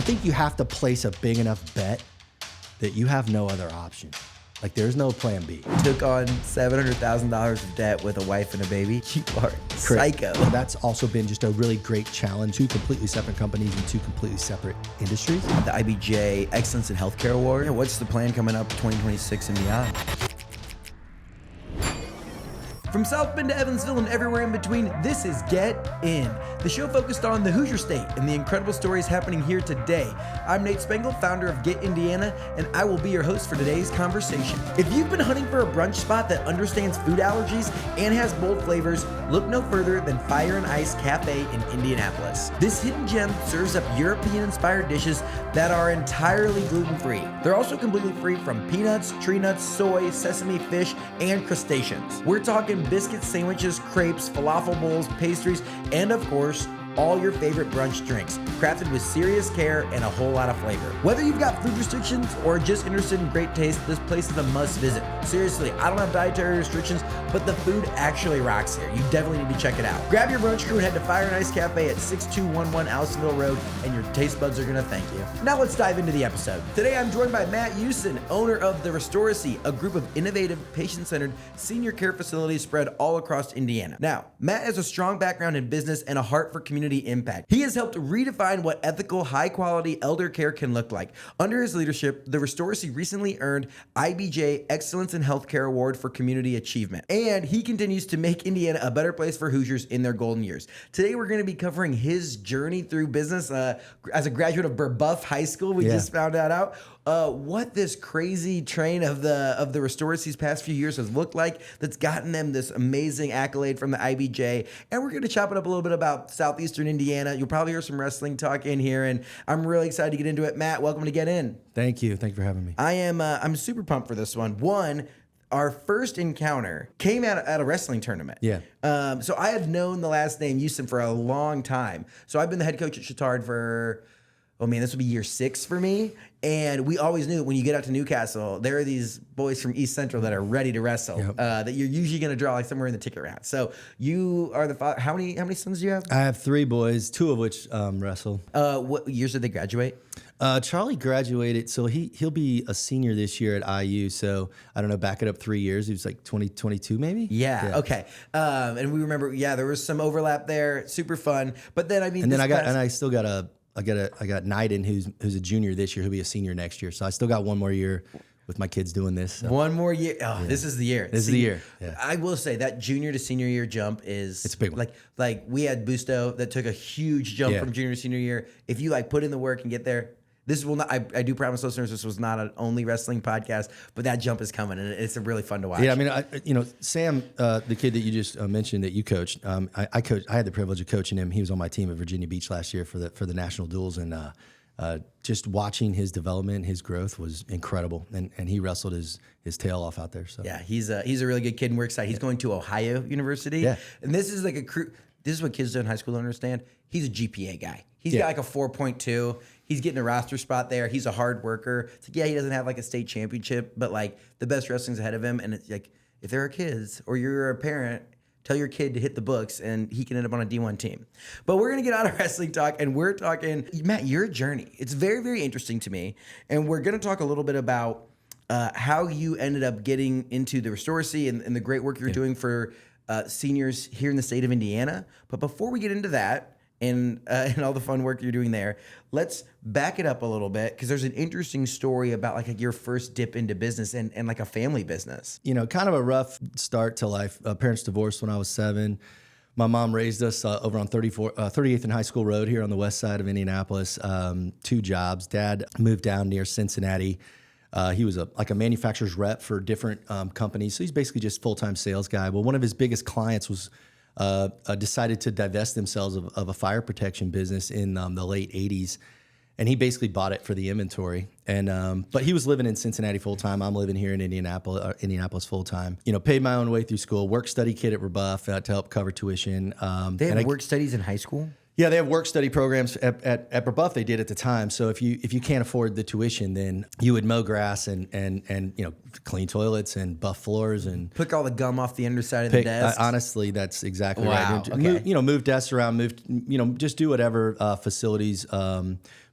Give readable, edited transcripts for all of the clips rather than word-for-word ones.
think you have to place a big enough bet that you have no other option. Like there's no plan B. Took on $700,000 of debt with a wife and a baby. You are psycho. That's also been just a really great challenge. Two completely separate companies and two completely separate industries. The IBJ Excellence in Healthcare Award. Yeah, what's the plan coming up 2026 and beyond? From South Bend to Evansville and everywhere in between, this is Get In, the show focused on the Hoosier State and the incredible stories happening here today. I'm Nate Spengel, founder of Get Indiana, and I will be your host for today's conversation. If you've been hunting for a brunch spot that understands food allergies and has bold flavors, look no further than Fire and Ice Cafe in Indianapolis. This hidden gem serves up European-inspired dishes that are entirely gluten-free. They're also completely free from peanuts, tree nuts, soy, sesame, fish, and crustaceans. We're talking biscuits, sandwiches, crepes, falafel bowls, pastries, and of course, all your favorite brunch drinks, crafted with serious care and a whole lot of flavor. Whether you've got food restrictions or just interested in great taste, this place is a must visit. Seriously, I don't have dietary restrictions, but the food actually rocks here. You definitely need to check it out. Grab your brunch crew and head to Fire and Ice Cafe at 6211 Allisonville Road, and your taste buds are gonna thank you. Now let's dive into the episode. Today I'm joined by Matt Euson, owner of the Restoracy, a group of innovative, patient-centered senior care facilities spread all across Indiana. Now, Matt has a strong background in business and a heart for community impact. He has helped redefine what ethical, high-quality elder care can look like. Under his leadership, the Restoracy recently earned IBJ Excellence in Healthcare Award for Community Achievement. And he continues to make Indiana a better place for Hoosiers in their golden years. Today, we're going to be covering his journey through business as a graduate of Burbuff High School. We just found that out. What this crazy train of the Restoracy's past few years has looked like that's gotten them this amazing accolade from the IBJ. And we're going to chop it up a little bit about southeastern Indiana. You'll probably hear some wrestling talk in here, and I'm really excited to get into it. Matt, welcome to Get In. Thank you. Thank you for having me. I'm super pumped for this one. One, our first encounter came out at a wrestling tournament. Yeah. So I had known the last name Euson for a long time. So I've been the head coach at Chittard for, this will be year 6 for me. And we always knew when you get out to Newcastle, there are these boys from East Central that are ready to wrestle, that you're usually going to draw like somewhere in the ticket route. So you are the father. How many sons do you have? I have 3 boys, 2 of which wrestle. What years did they graduate? Charlie graduated, so he'll be a senior this year at IU. So I don't know, back it up 3 years. He was like 2022 maybe. Yeah. Okay. And we remember, there was some overlap there. Super fun. But then I got Naiden, who's a junior this year. He'll be a senior next year. So I still got one more year with my kids doing this. So. One more year. Oh, yeah. This is the year. This is the year. Yeah. I will say that junior to senior year jump it's a big one. Like we had Busto that took a huge jump from junior to senior year. If you put in the work and get there, this will not. I do promise listeners this was not an only wrestling podcast, but that jump is coming and it's really fun to watch. Yeah, I mean, Sam, the kid that you just mentioned that you coached, I had the privilege of coaching him. He was on my team at Virginia Beach last year for the national duels, and just watching his development, his growth was incredible, and he wrestled his tail off out there. So yeah, he's a really good kid, and we're excited. He's going to Ohio University. Yeah, and this is like this is what kids in high school don't understand. He's a GPA guy. He's got like a 4.2. He's getting a roster spot there. He's a hard worker. It's like, he doesn't have like a state championship, but like the best wrestling's ahead of him. And it's like, if there are kids or you're a parent, tell your kid to hit the books and he can end up on a D1 team. But we're going to get out of wrestling talk and we're talking, Matt, your journey. It's very, very interesting to me. And we're going to talk a little bit about how you ended up getting into the Restoracy and the great work you're doing for seniors here in the state of Indiana. But before we get into that, and all the fun work you're doing there, let's back it up a little bit because there's an interesting story about like your first dip into business and like a family business. Kind of a rough start to life. Parents divorced when I was 7. My mom raised us over on 38th and High School Road here on the west side of Indianapolis. 2 jobs. Dad moved down near Cincinnati. He was a manufacturer's rep for different companies. So he's basically just full-time sales guy. Well, one of his biggest clients was decided to divest themselves of a fire protection business in the late 80s. And he basically bought it for the inventory. And but he was living in Cincinnati full time. I'm living here in Indianapolis full time. Paid my own way through school. Work study kid at Rebuff to help cover tuition. They had work studies in high school? Yeah, they have work study programs at Rebuff. They did at the time. So if you can't afford the tuition, then you would mow grass and clean toilets and buff floors and pick all the gum off the underside of the desk. Honestly, that's exactly right. Okay. Move desks around. Just do whatever facilities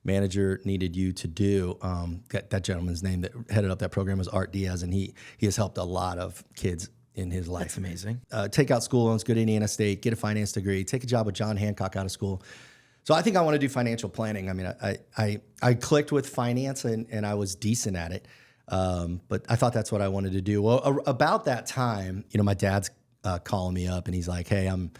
manager needed you to do. That gentleman's name that headed up that program was Art Diaz, and he has helped a lot of kids in his life. That's amazing. Take out school loans, go to Indiana State, get a finance degree, take a job with John Hancock out of school. So I think I want to do financial planning. I mean, I clicked with finance and I was decent at it. But I thought that's what I wanted to do. Well, about that time, my dad's calling me up and he's like, hey, I'm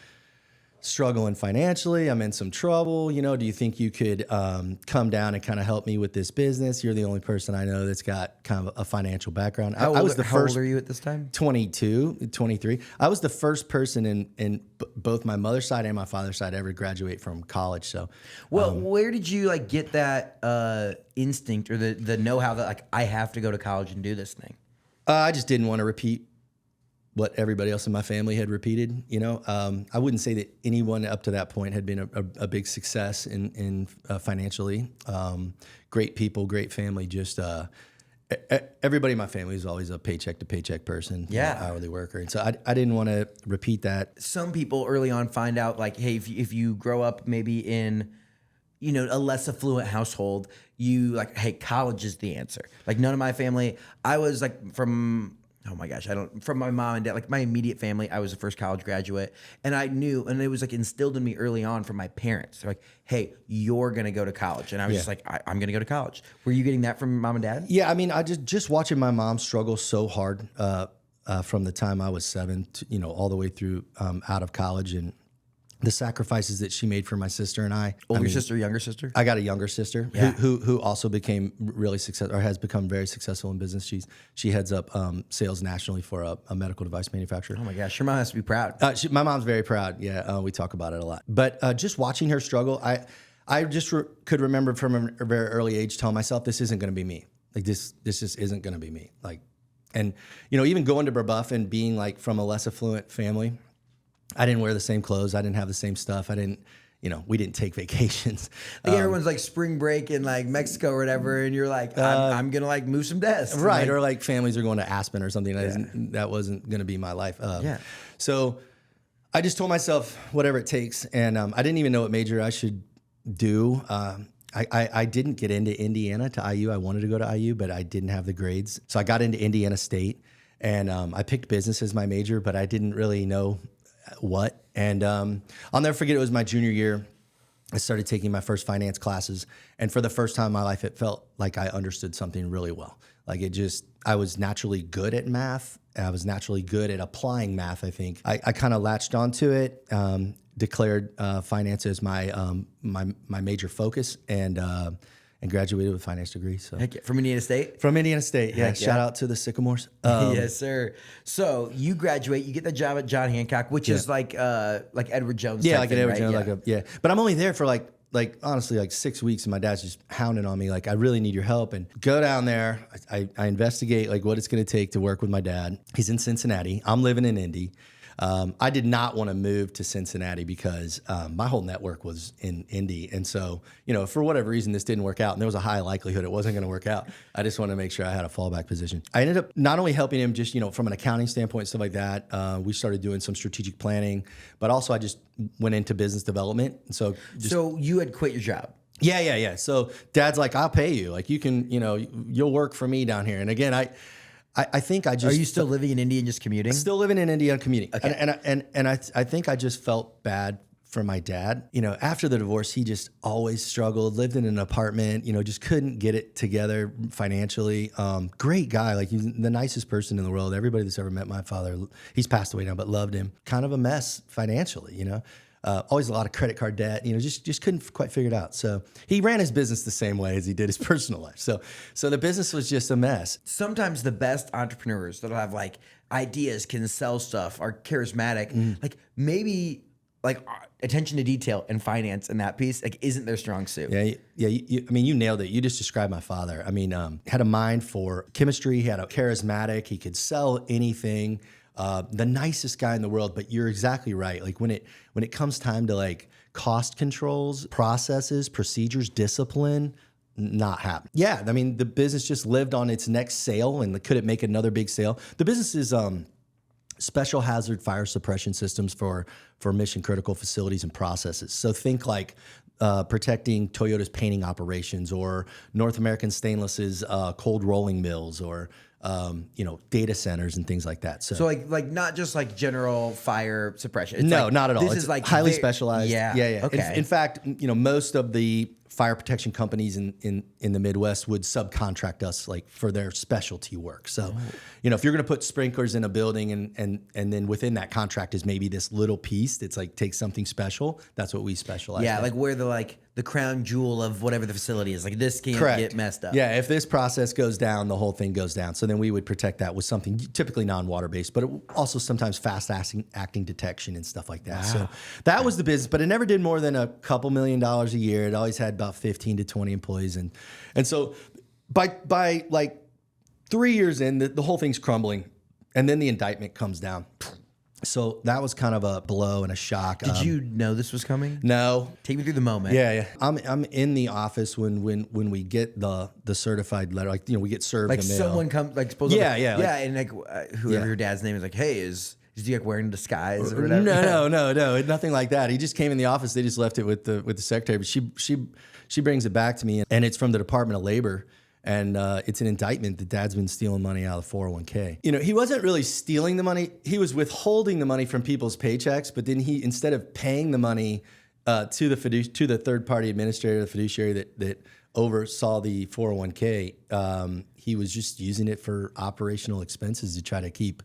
struggling financially. I'm in some trouble. Do you think you could come down and kind of help me with this business? You're the only person I know that's got kind of a financial background. How old are you at this time? 22, 23. I was the first person in both my mother's side and my father's side ever graduate from college. So, where did you get that instinct or the know-how that I have to go to college and do this thing? I just didn't want to repeat what everybody else in my family had repeated. I wouldn't say that anyone up to that point had been a big success in financially. Great people, great family. Just everybody in my family was always a paycheck to paycheck person. Yeah, hourly worker, and so I didn't want to repeat that. Some people early on find out hey, if you grow up maybe in a less affluent household, hey, college is the answer. None of my family. I was from. Oh my gosh, from my mom and dad, my immediate family, I was the first college graduate. And I knew, and it was instilled in me early on from my parents. They're like, hey, you're going to go to college. And I was just like, I'm going to go to college. Were you getting that from mom and dad? Yeah, I mean, I just watching my mom struggle so hard from the time I was 7 to, all the way through out of college, and the sacrifices that she made for my sister and I. Older sister, younger sister? I got a younger sister who also became really successful, or has become very successful in business. She heads up sales nationally for a medical device manufacturer. Oh my gosh, your mom has to be proud. My mom's very proud. Yeah, we talk about it a lot. But just watching her struggle, I just could remember from a very early age telling myself, this isn't going to be me. This just isn't going to be me. And even going to Brebeuf and being from a less affluent family, I didn't wear the same clothes. I didn't have the same stuff. I didn't, we didn't take vacations. Everyone's spring break in Mexico or whatever, and you're I'm gonna move some desks, right? Or families are going to Aspen or something. That wasn't gonna be my life. So I just told myself whatever it takes, and I didn't even know what major I should do. I didn't get into Indiana to IU. I wanted to go to IU, but I didn't have the grades, so I got into Indiana State, and I picked business as my major, but I didn't really know what. And I'll never forget, it was my junior year. I started taking my first finance classes, and for the first time in my life, it felt like I understood something really well. I was naturally good at math. I was naturally good at applying math, I think. I kind of latched onto it, declared finance as my major focus, and graduated with a finance degree. So from Indiana State? From Indiana State, yeah. Shout out to the Sycamores. Yes, sir. So you graduate, you get the job at John Hancock, which is like Edward Jones. Yeah, Edward Jones, But I'm only there for honestly 6 weeks, and my dad's just hounding on me I really need your help. And go down there. I investigate what it's going to take to work with my dad. He's in Cincinnati. I'm living in Indy. I did not want to move to Cincinnati because my whole network was in Indy. And so, for whatever reason, this didn't work out. And there was a high likelihood it wasn't going to work out. I just wanted to make sure I had a fallback position. I ended up not only helping him just, from an accounting standpoint, stuff like that. We started doing some strategic planning, but also I just went into business development. So you had quit your job. Yeah. So dad's like, I'll pay you. You can, you'll work for me down here. And again, I think I just... Are you still living in Indy and just commuting? Still living in Indy and commuting. Okay. And I think I just felt bad for my dad. After the divorce, he just always struggled, lived in an apartment, just couldn't get it together financially. Great guy, he's the nicest person in the world. Everybody that's ever met my father, he's passed away now, but loved him. Kind of a mess financially, always a lot of credit card debt, just couldn't quite figure it out. So he ran his business the same way as he did his personal life. So the business was just a mess. Sometimes the best entrepreneurs that'll have ideas, can sell stuff, are charismatic, maybe attention to detail and finance and that piece isn't their strong suit. Yeah. You nailed it. You just described my father. Had a mind for chemistry. He had a charismatic. He could sell anything. The nicest guy in the world, but you're exactly right. When it comes time to cost controls, processes, procedures, discipline, not happen. Yeah, the business just lived on its next sale, and could it make another big sale? The business is special hazard fire suppression systems for mission critical facilities and processes. So think protecting Toyota's painting operations, or North American Stainless's cold rolling mills, or data centers and things like that. So like not just like general fire suppression. It's No, like, not at all. This It's is like highly specialized. Yeah. Okay. In fact, most of the fire protection companies in the Midwest would subcontract us like for their specialty work. So, if you're going to put sprinklers in a building and then within that contract is maybe this little piece that's like take something special, that's what we specialize in. Like where the crown jewel of whatever the facility is. Like this can't get messed up. Yeah, if this process goes down, the whole thing goes down. So then we would protect that with something typically non-water based, but also sometimes fast acting detection and stuff like that. Wow. So that was the business, but it never did more than a couple $1 million a year. It always had about 15 to 20 employees. And so by like 3 years in, the whole thing's crumbling. And then the indictment comes down. So that was kind of a blow and a shock. Did you know this was coming? No. Take me through the moment. Yeah. I'm in the office when we get the certified letter. Like, we get served like the mail. Someone comes, like, supposedly. Yeah. And like whoever your dad's name is like, hey, is he like wearing a disguise or whatever? No, nothing like that. He just came in the office. They just left it with the secretary. But she brings it back to me, and it's from the Department of Labor. And it's an indictment that dad's been stealing money out of the 401k. He wasn't really stealing the money. He was withholding the money from people's paychecks. But then he, instead of paying the money to the third party administrator, the fiduciary that oversaw the 401k, he was just using it for operational expenses to try to keep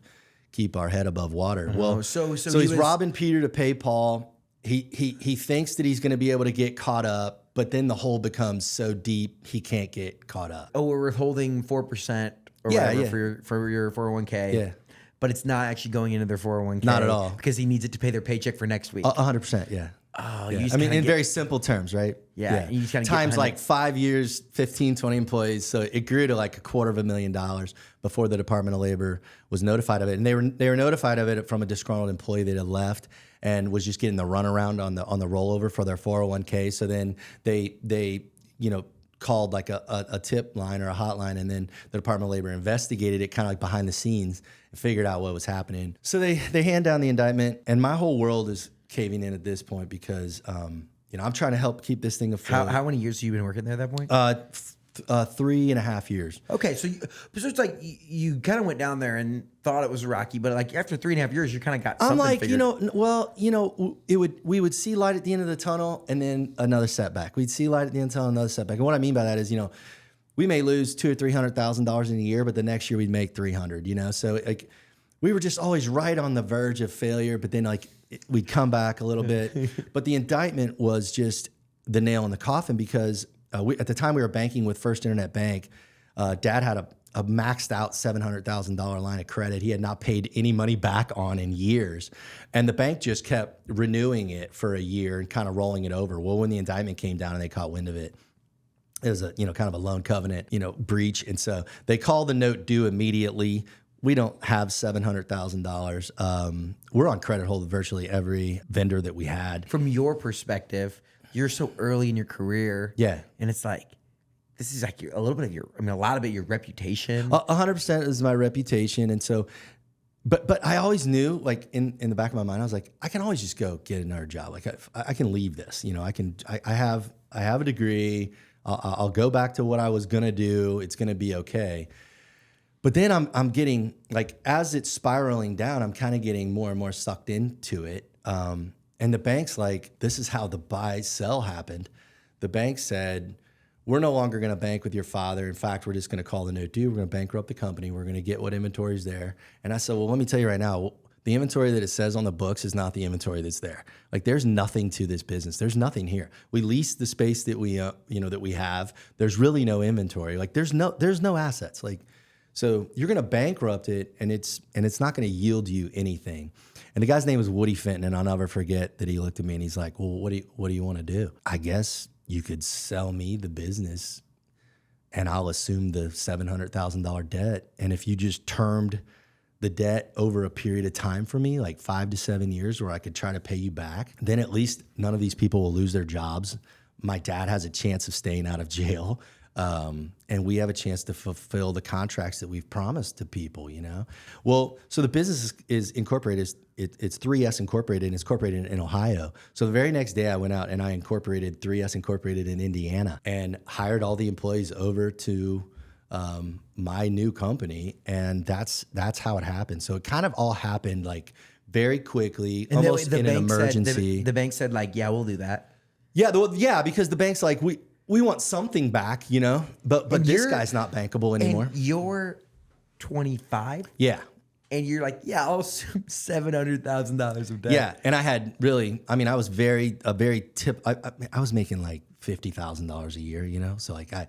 our head above water. Well, so he's robbing Peter to pay Paul. He thinks that he's going to be able to get caught up. But then the hole becomes so deep he can't get caught up. Oh, we're withholding 4% or whatever for your 401k. Yeah. But it's not actually going into their 401k. Not at all. Because he needs it to pay their paycheck for next week. 100%, yeah. Oh, yeah. In very simple terms, right? Yeah. You just times like 5 years, 15, 20 employees. So it grew to like $250,000 before the Department of Labor was notified of it. And they were notified of it from a disgruntled employee that had left and was just getting the runaround on the rollover for their 401k. So then they called like a tip line or a hotline, and then the Department of Labor investigated it kind of like behind the scenes and figured out what was happening. So they hand down the indictment, and my whole world is caving in at this point because I'm trying to help keep this thing afloat. How many years have you been working there at that point? 3.5 years. Okay, so it's like you kind of went down there and thought it was rocky, but like after 3.5 years, you kind of got something figured. we would see light at the end of the tunnel, and then another setback. We'd see light at the end of the tunnel, another setback. And what I mean by that is, we may lose $200,000 or $300,000 in a year, but the next year we'd make 300. So like we were just always right on the verge of failure, but then like we'd come back a little bit. But the indictment was just the nail in the coffin because. At the time we were banking with First Internet Bank, Dad had a maxed out $700,000 line of credit. He had not paid any money back on in years. And the bank just kept renewing it for a year and kind of rolling it over. Well, when the indictment came down and they caught wind of it, it was a kind of a loan covenant breach. And so they called the note due immediately. We don't have $700,000. We're on credit hold with virtually every vendor that we had. From your perspective, you're so early in your career. Yeah. And it's like, this is like a little bit of a lot of it, your reputation. 100% is my reputation. And so, but I always knew, like in the back of my mind, I was like, I can always just go get another job. Like I can leave this, I have a degree. I'll go back to what I was going to do. It's going to be okay. But then I'm getting, like, as it's spiraling down, I'm kind of getting more and more sucked into it. And the bank's like, this is how the buy-sell happened. The bank said, we're no longer going to bank with your father. In fact, we're just going to call the note due. We're going to bankrupt the company. We're going to get what inventory is there. And I said, well, let me tell you right now, the inventory that it says on the books is not the inventory that's there. Like, there's nothing to this business. There's nothing here. We lease the space that we have. There's really no inventory. Like, there's no assets. Like, so you're going to bankrupt it, and it's not going to yield you anything. And the guy's name was Woody Fenton, and I'll never forget that he looked at me and he's like, well, what do you want to do? I guess you could sell me the business and I'll assume the $700,000 debt. And if you just termed the debt over a period of time for me, like 5 to 7 years, where I could try to pay you back, then at least none of these people will lose their jobs. My dad has a chance of staying out of jail. And we have a chance to fulfill the contracts that we've promised to people, you know? Well, so the business is incorporated. It's 3S Incorporated, and it's incorporated in Ohio. So the very next day I went out and I incorporated 3S Incorporated in Indiana and hired all the employees over to my new company. And that's how it happened. So it kind of all happened like very quickly, and almost in an emergency. The bank said like, yeah, we'll do that. Yeah, because the bank's like, we want something back, you know, but this guy's not bankable anymore. And you're 25? Yeah. And you're like, yeah, I'll assume $700,000 of debt. Yeah. And I had I was I was making like $50,000 a year, you know? So like I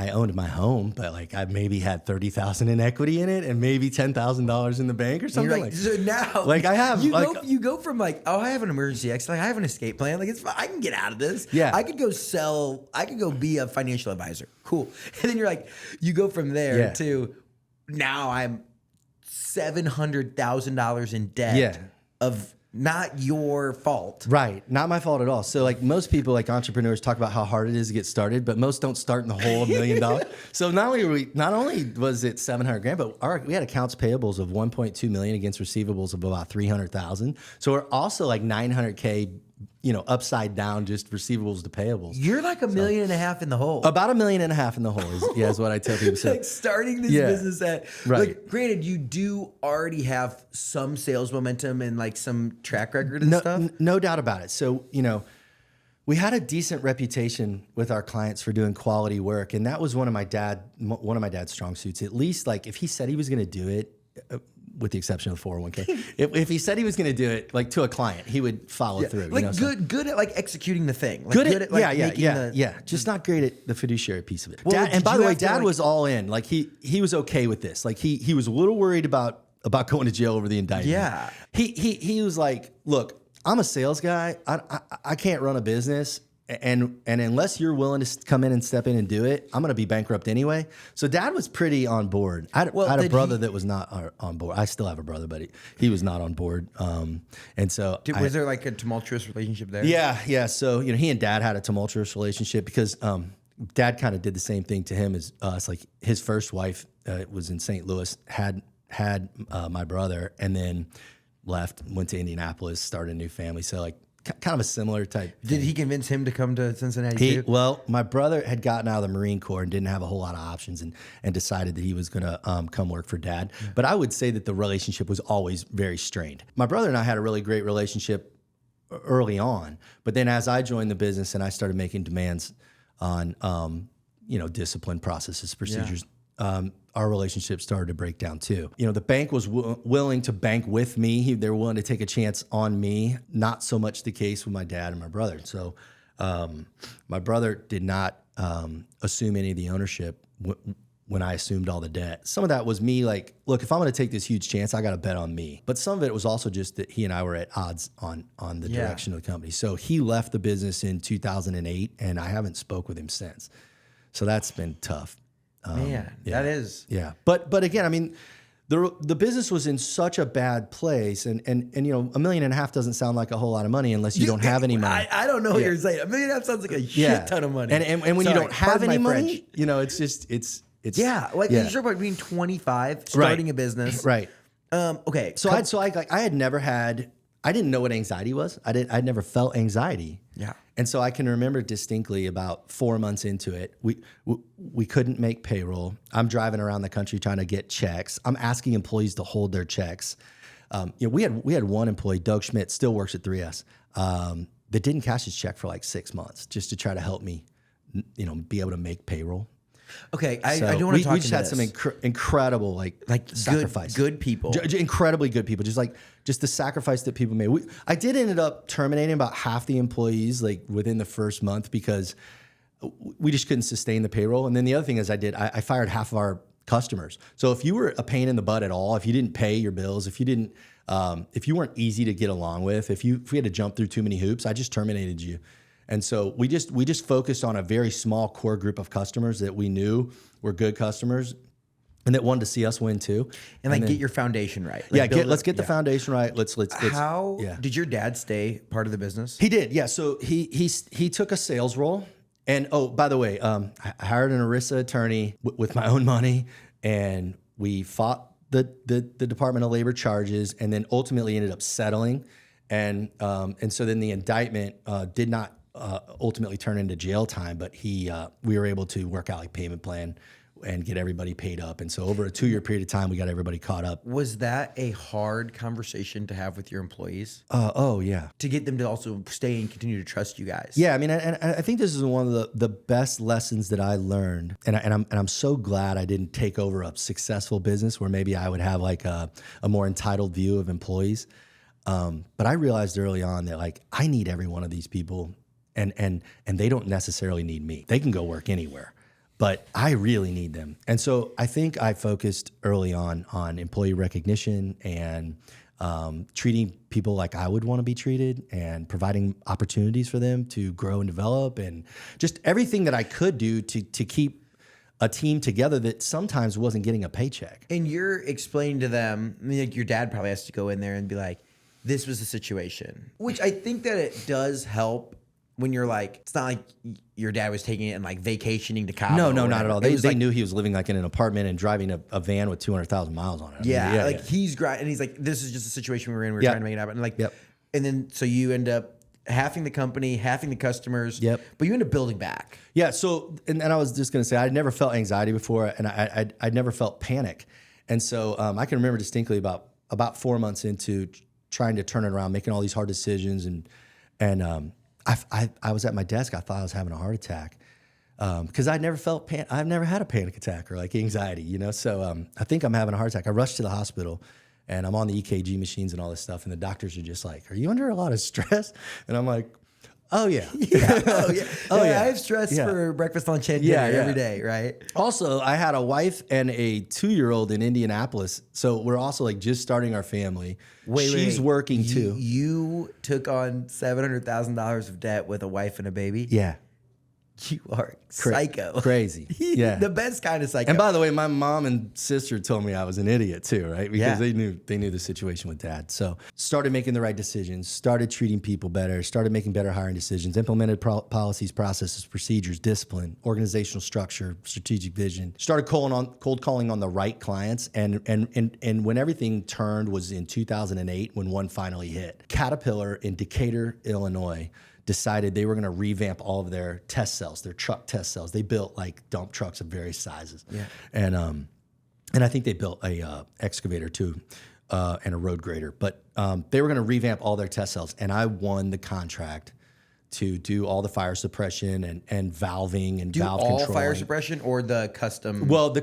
owned my home, but like I maybe had $30,000 in equity in it and maybe $10,000 in the bank or something. Like, so now like I have you go from like, oh, I have an emergency exit, like I have an escape plan, like it's fine, I can get out of this. Yeah. I could go be a financial advisor. Cool. And then you're like, you go from there to now I'm $700,000 in debt of not your fault. Right. Not my fault at all. So like most people, like entrepreneurs, talk about how hard it is to get started, but most don't start in the hole $1 million. So not only was it $700,000, but we had accounts payables of $1.2 million against receivables of about $300,000. So we're also like $900K, you know, upside down, just receivables to payables. You're like $1.5 million in the hole. About $1.5 million in the hole is what I tell people. So, like starting this business at right. Like, granted, you do already have some sales momentum and like some track record and stuff. No doubt about it. So, you know, we had a decent reputation with our clients for doing quality work, and that was one of my dad's strong suits. At least, like if he said he was going to do it. With the exception of the 401k, if he said he was going to do it like to a client, he would follow through. Like you know, good at like executing the thing. Like good at like just not great at the fiduciary piece of it. Well, and by the way, Dad was all in. Like he was okay with this. Like he was a little worried about going to jail over the indictment. Yeah, he was like, look, I'm a sales guy. I can't run a business. And unless you're willing to come in and step in and do it, I'm going to be bankrupt anyway. So Dad was pretty on board. I had a brother that was not on board. I still have a brother, but he was not on board. And so was there like a tumultuous relationship there? Yeah. So, you know, he and Dad had a tumultuous relationship because Dad kind of did the same thing to him as us. Like his first wife was in St. Louis, had my brother, and then left, went to Indianapolis, started a new family. So like, kind of a similar type. Did he convince him to come to Cincinnati too? Well, my brother had gotten out of the Marine Corps and didn't have a whole lot of options and decided that he was going to come work for Dad. Yeah. But I would say that the relationship was always very strained. My brother and I had a really great relationship early on. But then as I joined the business and I started making demands on, discipline, processes, procedures, our relationship started to break down too. You know, the bank was willing to bank with me. They were willing to take a chance on me. Not so much the case with my dad and my brother. So my brother did not assume any of the ownership when I assumed all the debt. Some of that was me like, look, if I'm going to take this huge chance, I got to bet on me. But some of it was also just that he and I were at odds on the direction of the company. So he left the business in 2008, and I haven't spoke with him since. So that's been tough. That is. Yeah. But again, I mean, the business was in such a bad place, and you know, $1.5 million doesn't sound like a whole lot of money unless you don't have any money. I don't know what you're saying. $1.5 million sounds like a shit ton of money. And when you don't have any money, you know, it's just it's you're talking about being 25, starting a business, right? Okay. So I had never had. I didn't know what anxiety was. I'd never felt anxiety. Yeah. And so I can remember distinctly about 4 months into it, we couldn't make payroll. I'm driving around the country trying to get checks. I'm asking employees to hold their checks. We had one employee, Doug Schmidt, still works at 3S, that didn't cash his check for like 6 months just to try to help me, you know, be able to make payroll. Okay, I do want to talk. We just had some incredible like sacrifice, good people, incredibly good people. Just the sacrifice that people made. I did ended up terminating about half the employees like within the first month because we just couldn't sustain the payroll. And then the other thing is I fired half of our customers. So if you were a pain in the butt at all, if you didn't pay your bills, if you weren't easy to get along with, if we had to jump through too many hoops, I just terminated you. And so we just focused on a very small core group of customers that we knew were good customers and that wanted to see us win too. And then get your foundation right. Like let's get the foundation right. Let's did your dad stay part of the business? He did. Yeah. So he took a sales role And oh, by the way, I hired an ERISA attorney with my own money, and we fought the Department of Labor charges, and then ultimately ended up settling. And so then the indictment did not ultimately turn into jail time, but we were able to work out a payment plan and get everybody paid up. And so over a 2-year period of time, we got everybody caught up. Was that a hard conversation to have with your employees? Oh yeah. To get them to also stay and continue to trust you guys? Yeah, I mean, and I think this is one of the best lessons that I learned, and I'm so glad I didn't take over a successful business where maybe I would have like a more entitled view of employees. But I realized early on that like I need every one of these people, and they don't necessarily need me. They can go work anywhere, but I really need them. And so I think I focused early on employee recognition and treating people like I would want to be treated, and providing opportunities for them to grow and develop, and just everything that I could do to keep a team together that sometimes wasn't getting a paycheck. And you're explaining to them, I mean, like your dad probably has to go in there and be like, this was the situation, which I think that it does help when you're like, it's not like your dad was taking it and like vacationing to Cabo. No, not at all. They like, knew he was living like in an apartment and driving a van with 200,000 miles on it. Yeah, he's great. And he's like, this is just a situation we were in. We were trying to make it happen. And like, and then so you end up halving the company, halving the customers. But you end up building back. Yeah. So, and I was just going to say, I'd never felt anxiety before, and I'd never felt panic. And so I can remember distinctly about 4 months into trying to turn it around, making all these hard decisions, and I was at my desk. I thought I was having a heart attack because I've never had a panic attack or like anxiety, you know. So I think I'm having a heart attack. I rushed to the hospital, and I'm on the EKG machines and all this stuff, and the doctors are just like, "Are you under a lot of stress?" And I'm like, "Oh yeah, I have stress for breakfast, lunch, and dinner every day, right?" Also, I had a wife and a 2-year-old in Indianapolis, so we're also like just starting our family. She's working too. You took on $700,000 of debt with a wife and a baby. Yeah. You are psycho. Crazy. Yeah. The best kind of psycho. And by the way, my mom and sister told me I was an idiot too, right? Because they knew the situation with dad. So started making the right decisions, started treating people better, started making better hiring decisions, implemented policies, processes, procedures, discipline, organizational structure, strategic vision, started cold calling on the right clients. And when everything turned was in 2008 when one finally hit. Caterpillar in Decatur, Illinois, decided they were going to revamp all of their test cells, their truck test cells. They built like dump trucks of various sizes. Yeah. And I think they built a excavator too, and a road grader. But they were going to revamp all their test cells, and I won the contract to do all the fire suppression and valving and valve controlling. All fire suppression or the custom? Well,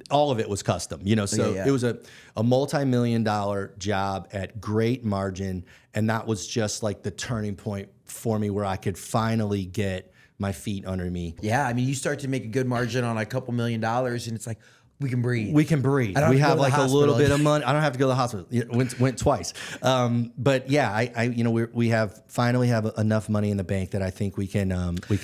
all of it was custom, you know. So it was a multi-million-dollar job at great margin, and that was just like the turning point for me where I could finally get my feet under me. Yeah, I mean, you start to make a good margin on a couple $1 million, and it's like, we can breathe. We can breathe. We have like a little bit of money. I don't have to go to the hospital. Went twice. But yeah, we finally have enough money in the bank that I think we can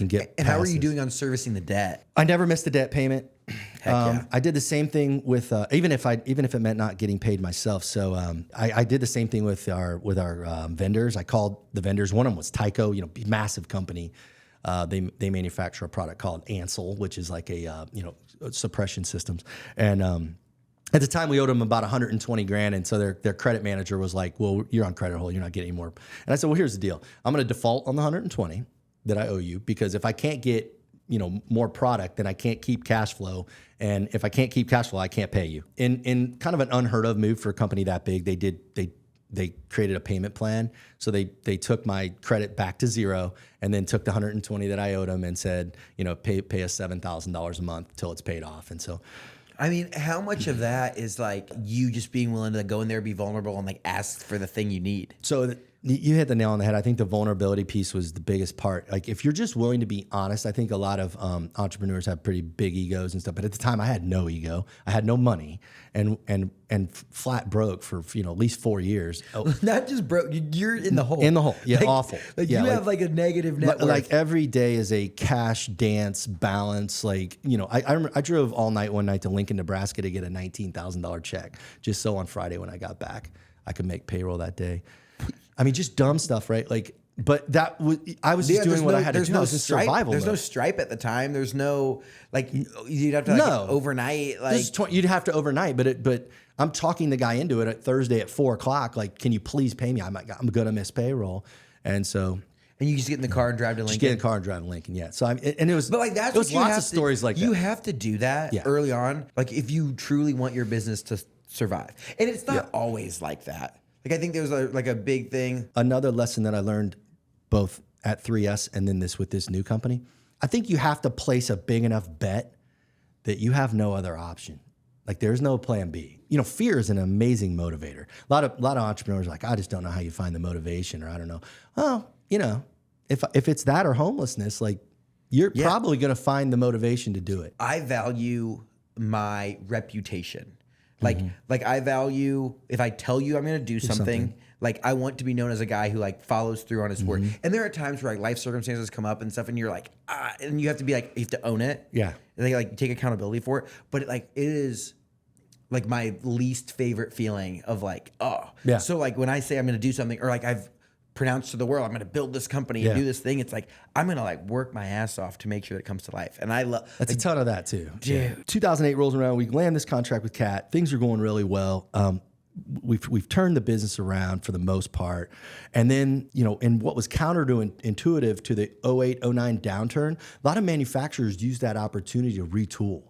get. And how are you doing on servicing the debt? I never missed a debt payment. Heck yeah. I did the same thing with even if it meant not getting paid myself. So I did the same thing with our vendors. I called the vendors. One of them was Tyco, massive company. They manufacture a product called Ansel, which is like a suppression systems. And at the time we owed them about 120 grand, and so their credit manager was like, "Well, you're on credit hold. You're not getting any more." And I said, "Well, here's the deal. I'm going to default on the 120 that I owe you, because if I can't get more product, then I can't keep cash flow. And if I can't keep cash flow, I can't pay you." In kind of an unheard of move for a company that big, they created a payment plan. So they took my credit back to zero, and then took the 120 that I owed them and said, pay us $7,000 a month till it's paid off. And so, I mean, how much of that is like you just being willing to go in there, be vulnerable, and like ask for the thing you need? So you hit the nail on the head. I think the vulnerability piece was the biggest part. Like, if you're just willing to be honest, I think a lot of entrepreneurs have pretty big egos and stuff. But at the time, I had no ego. I had no money, and flat broke for at least 4 years. Not just broke. You're in the hole. In the hole. Yeah, awful. Like, you have like a negative net worth. Like every day is a cash dance balance. Like, I drove all night one night to Lincoln, Nebraska to get a $19,000 check, just so on Friday when I got back, I could make payroll that day. I mean, just dumb stuff, right? Like, But I was just doing what I had to do. I was in survival There's mode. no Stripe at the time. There's no, like, you'd have to overnight. Like, You'd have to overnight, but I'm talking the guy into it at Thursday at 4:00. Like, can you please pay me? I'm going to miss payroll. And so. And you just get in the car and drive to Lincoln? Just get in the car and drive to Lincoln, yeah. So and it was, but like that's it was what lots of stories like that. You have to do that early on, like if you truly want your business to survive. And it's not always like that. Like I think there was a big thing. Another lesson that I learned both at 3S and then with this new company, I think you have to place a big enough bet that you have no other option. Like there's no plan B. You know, fear is an amazing motivator. A lot of entrepreneurs are like, I just don't know how you find the motivation, or I don't know. Well, you know, if it's that or homelessness, like you're probably going to find the motivation to do it. I value my reputation. Like I value if I tell you I'm going to do something, like I want to be known as a guy who like follows through on his word. And there are times where like life circumstances come up and stuff, and you're like, and you have to be like, you have to own it. Yeah. And they like take accountability for it. But it is like my least favorite feeling of like, So like when I say I'm going to do something, or like I've pronounced to the world, I'm going to build this company and do this thing. It's like, I'm going to like work my ass off to make sure that it comes to life. And I love that's a ton of that too. Dude. Yeah. 2008 rolls around. We land this contract with Cat. Things are going really well. We've turned the business around for the most part. And then, you know, and what was counterintuitive to the 08, 09 downturn, a lot of manufacturers used that opportunity to retool.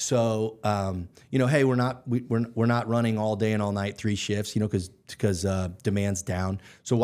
So, you know, hey, we're not running all day and all night 3 shifts, you know, because demand's down. So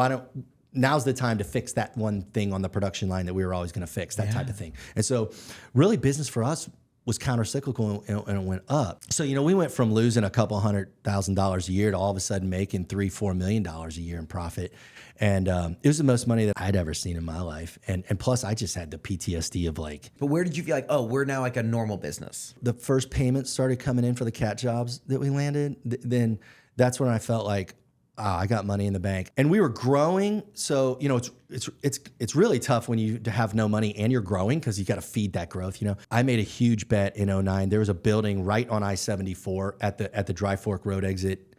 now's the time to fix that one thing on the production line that we were always going to fix, that type of thing. And so really business for us was counter-cyclical and it went up. So, you know, we went from losing a couple $100,000 a year to all of a sudden making $3-4 million a year in profit. And it was the most money that I'd ever seen in my life. And plus I just had the PTSD of like. But where did you feel like, oh, we're now like a normal business? The first payments started coming in for the Cat jobs that we landed. Then that's when I felt like, I got money in the bank, and we were growing. So, you know, it's really tough when you have no money and you're growing, because you got to feed that growth. You know, I made a huge bet in 09. There was a building right on I-74 at the Dry Fork Road exit,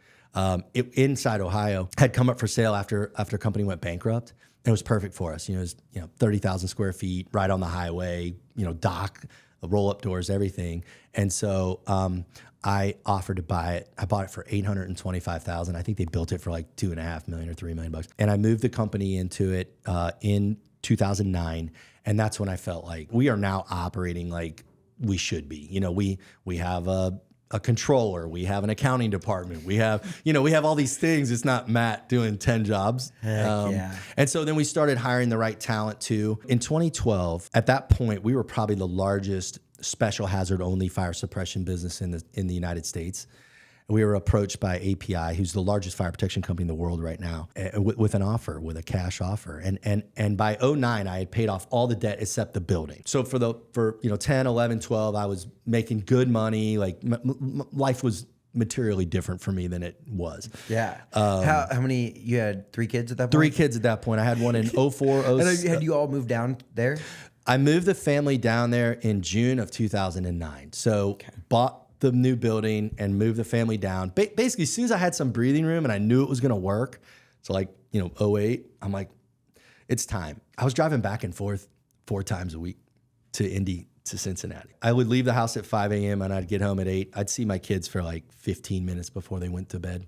inside Ohio, had come up for sale after a company went bankrupt. And it was perfect for us. You know, it was 30,000 square feet, right on the highway. You know, dock, roll up doors, everything. And so I offered to buy it. I bought it for $825,000. I think they built it for like $2.5 million or $3 million bucks. And I moved the company into it in 2009, and that's when I felt like we are now operating like we should be. You know, we have a controller, we have an accounting department, we have all these things. It's not Matt doing 10 jobs. And so then we started hiring the right talent too. In 2012, at that point, we were probably the largest special hazard only fire suppression business in the United States. We were approached by API, who's the largest fire protection company in the world right now, with an offer, with a cash offer. And by 2009, I had paid off all the debt except the building. So for 10, 11, 12, I was making good money. Like life was materially different for me than it was. Yeah. How many? You had 3 kids at that point? 3 kids at that point. I had one in 04. And had you all moved down there? I moved the family down there in June of 2009. So bought the new building and moved the family down. Basically, as soon as I had some breathing room and I knew it was going to work, so like, 08, I'm like, it's time. I was driving back and forth 4 times a week to Indy to Cincinnati. I would leave the house at 5 a.m. and I'd get home at 8. I'd see my kids for like 15 minutes before they went to bed.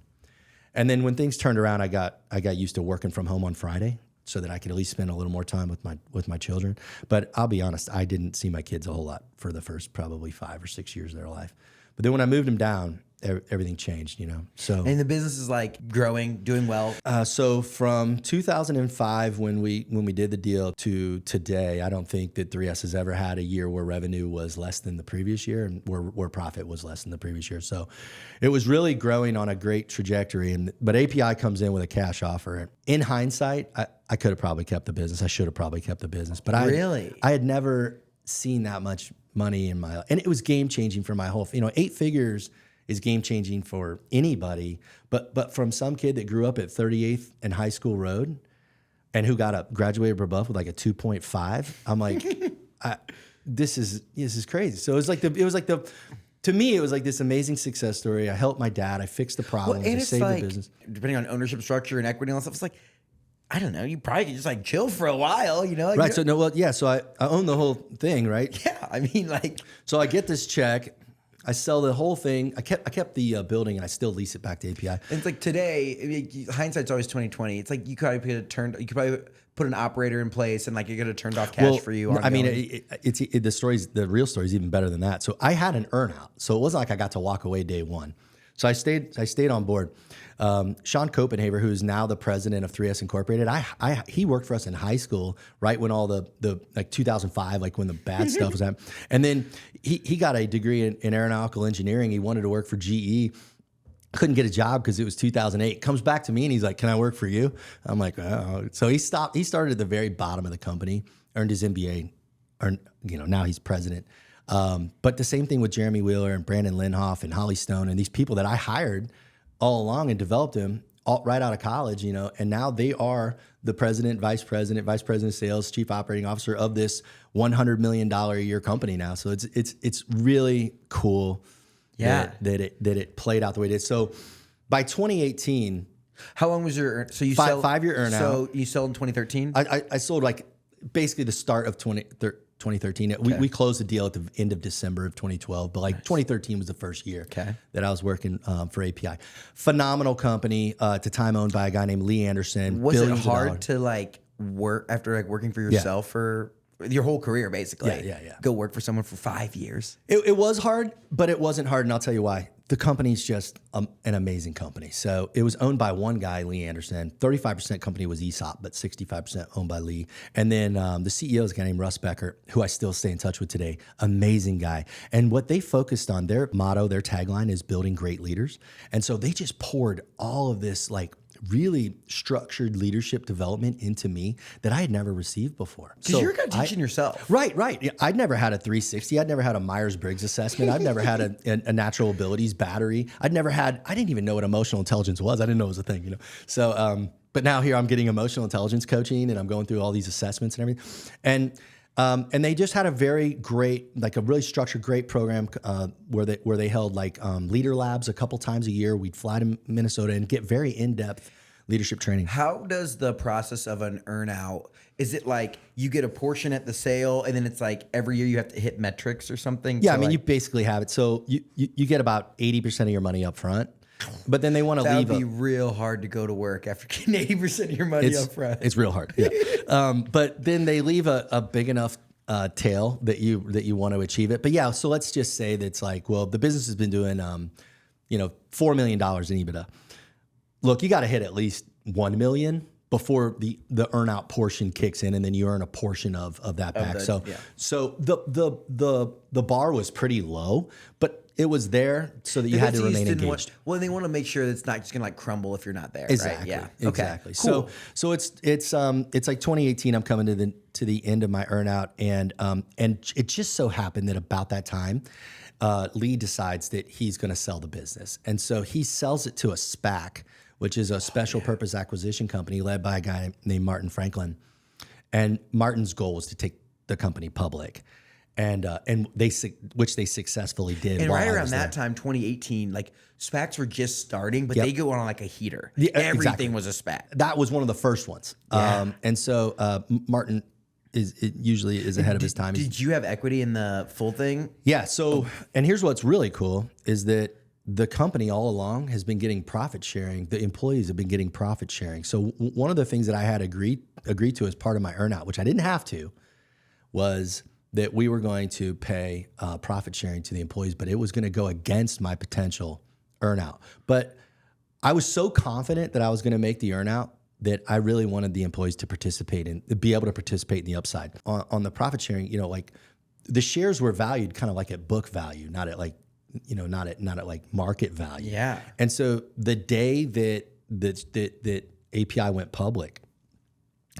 And then when things turned around, I got used to working from home on Friday, so that I could at least spend a little more time with my children. But I'll be honest, I didn't see my kids a whole lot for the first probably 5 or 6 years of their life. But then when I moved them down, everything changed, So and the business is like growing, doing well. So from 2005 when we did the deal to today, I don't think that 3S has ever had a year where revenue was less than the previous year and where profit was less than the previous year. So it was really growing on a great trajectory. But API comes in with a cash offer. In hindsight, I could have probably kept the business. I should have probably kept the business. But I had never seen that much money in my life. And it was game changing for my whole, 8 figures is game changing for anybody. But from some kid that grew up at 38th and High School Road and who graduated from above with like a 2.5, I'm like, this is crazy. So to me, it was like this amazing success story. I helped my dad. I fixed the problems. I saved the business. Depending on ownership structure and equity and all that stuff, it's like, I don't know. You probably could just like chill for a while, you know? Like, Right. So no, well, yeah. So I own the whole thing, right? yeah. I mean, like, So I get this check. I sell the whole thing. I kept the building, and I still lease it back to API. it's like today, I mean, hindsight's always 2020. It's like you could probably put an operator in place, and like you could have turned off cash for you. I mean, the real story is even better than that. So I had an earnout, so it wasn't like I got to walk away day one. So I stayed on board. Sean Copenhaver, who's now the president of 3S Incorporated, he worked for us in high school, right when all the like 2005, like when the bad stuff was happening. And then he got a degree in aeronautical engineering. He wanted to work for GE. Couldn't get a job because it was 2008. Comes back to me and he's like, "Can I work for you?" I'm like, "Oh." So he started at the very bottom of the company, earned his MBA, now he's president. But the same thing with Jeremy Wheeler and Brandon Linhoff and Holly Stone and these people that I hired all along and developed them right out of college, and now they are the president, vice president of sales, chief operating officer of this $100 million a year company now. So it's really cool. Yeah. That it played out the way it did. So by 2018, how long was your so you five-year earnout? So you sold in 2013? I sold like basically the start of 2013. We closed the deal at the end of December of 2012, but like 2013 was the first year that I was working for API. Phenomenal company at the time, owned by a guy named Lee Anderson. Was it hard to like work after like working for yourself for your whole career, basically? Yeah. Go work for someone for 5 years. It was hard, but it wasn't hard, and I'll tell you why. The company's just an amazing company. So it was owned by one guy, Lee Anderson. 35% company was ESOP, but 65% owned by Lee. And then the CEO is a guy named Russ Becker, who I still stay in touch with today. Amazing guy. And what they focused on, their motto, their tagline is building great leaders. And so they just poured all of this like really structured leadership development into me that I had never received before. Because you're kind of teaching yourself. Right. I'd never had a 360. I'd never had a Myers-Briggs assessment. I've never had a natural abilities battery. I didn't even know what emotional intelligence was. I didn't know it was a thing, So, but now here I'm getting emotional intelligence coaching and I'm going through all these assessments and everything. And they just had a very great, like a really structured, great program where they held like leader labs a couple times a year. We'd fly to Minnesota and get very in-depth leadership training. How does the process of an earnout, is it like you get a portion at the sale and then it's like every year you have to hit metrics or something? Yeah, I mean, you basically have it. So you get about 80% of your money up front. But then they want to leave. That would be real hard to go to work after getting 80% of your money up front. It's real hard. Yeah. But then they leave a big enough tail that you want to achieve it. But yeah, so let's just say that it's like, well, the business has been doing $4 million in EBITDA. Look, you got to hit at least 1 million before the earnout portion kicks in, and then you earn a portion of that back. So the bar was pretty low, but it was there so that you had to remain engaged. Well, they want to make sure that it's not just going to like crumble if you're not there. Exactly. Right? Yeah. Exactly. Okay. Cool. So it's like 2018. I'm coming to the end of my earnout, and it just so happened that about that time, Lee decides that he's going to sell the business, and so he sells it to a SPAC, which is a special purpose acquisition company led by a guy named Martin Franklin. And Martin's goal was to take the company public. And which they successfully did. And right around that time, 2018, like SPACs were just starting, but they go on like a heater. Everything was a SPAC. That was one of the first ones. Yeah. And so Martin usually is ahead of his time. Did you have equity in the full thing? Yeah. So, and here's what's really cool is that the company all along has been getting profit sharing. The employees have been getting profit sharing. So one of the things that I had agreed to as part of my earnout, which I didn't have to, was that we were going to pay profit sharing to the employees, but it was going to go against my potential earnout. But I was so confident that I was going to make the earnout that I really wanted the employees to be able to participate in the upside. On the profit sharing, like the shares were valued kind of like at book value, not at like, not at like market value. Yeah. And so the day that API went public,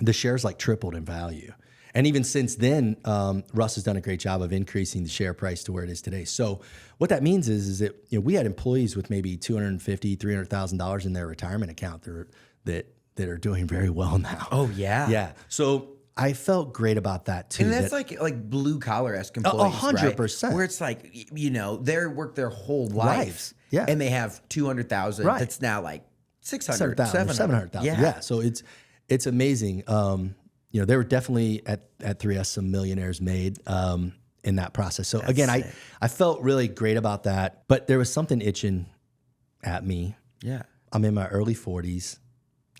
the shares like tripled in value. And even since then, Russ has done a great job of increasing the share price to where it is today. So what that means is that we had employees with maybe $250,000, $300,000 in their retirement account that are doing very well now. Oh yeah, yeah. So I felt great about that too. And that's like blue collar-esque employees, 100%. Right? Where it's like they work their whole lives, yeah, and they have 200,000. Right. That's now like 600,000, 700,000. Yeah. So It's amazing. There were definitely at 3S some millionaires made in that process. So again, I felt really great about that, but there was something itching at me. Yeah. I'm in my early 40s.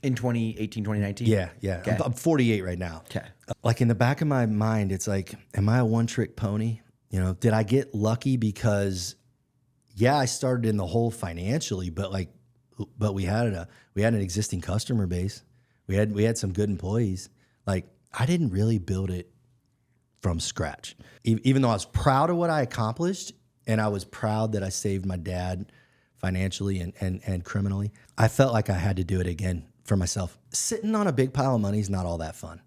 In 2018, 2019? Yeah. Okay. I'm 48 right now. Okay. Like in the back of my mind, it's like, am I a one-trick pony? Did I get lucky because, I started in the hole financially, but we had an existing customer base. We had some good employees. Like I didn't really build it from scratch, even though I was proud of what I accomplished, and I was proud that I saved my dad financially and criminally. I felt like I had to do it again for myself. Sitting on a big pile of money is not all that fun.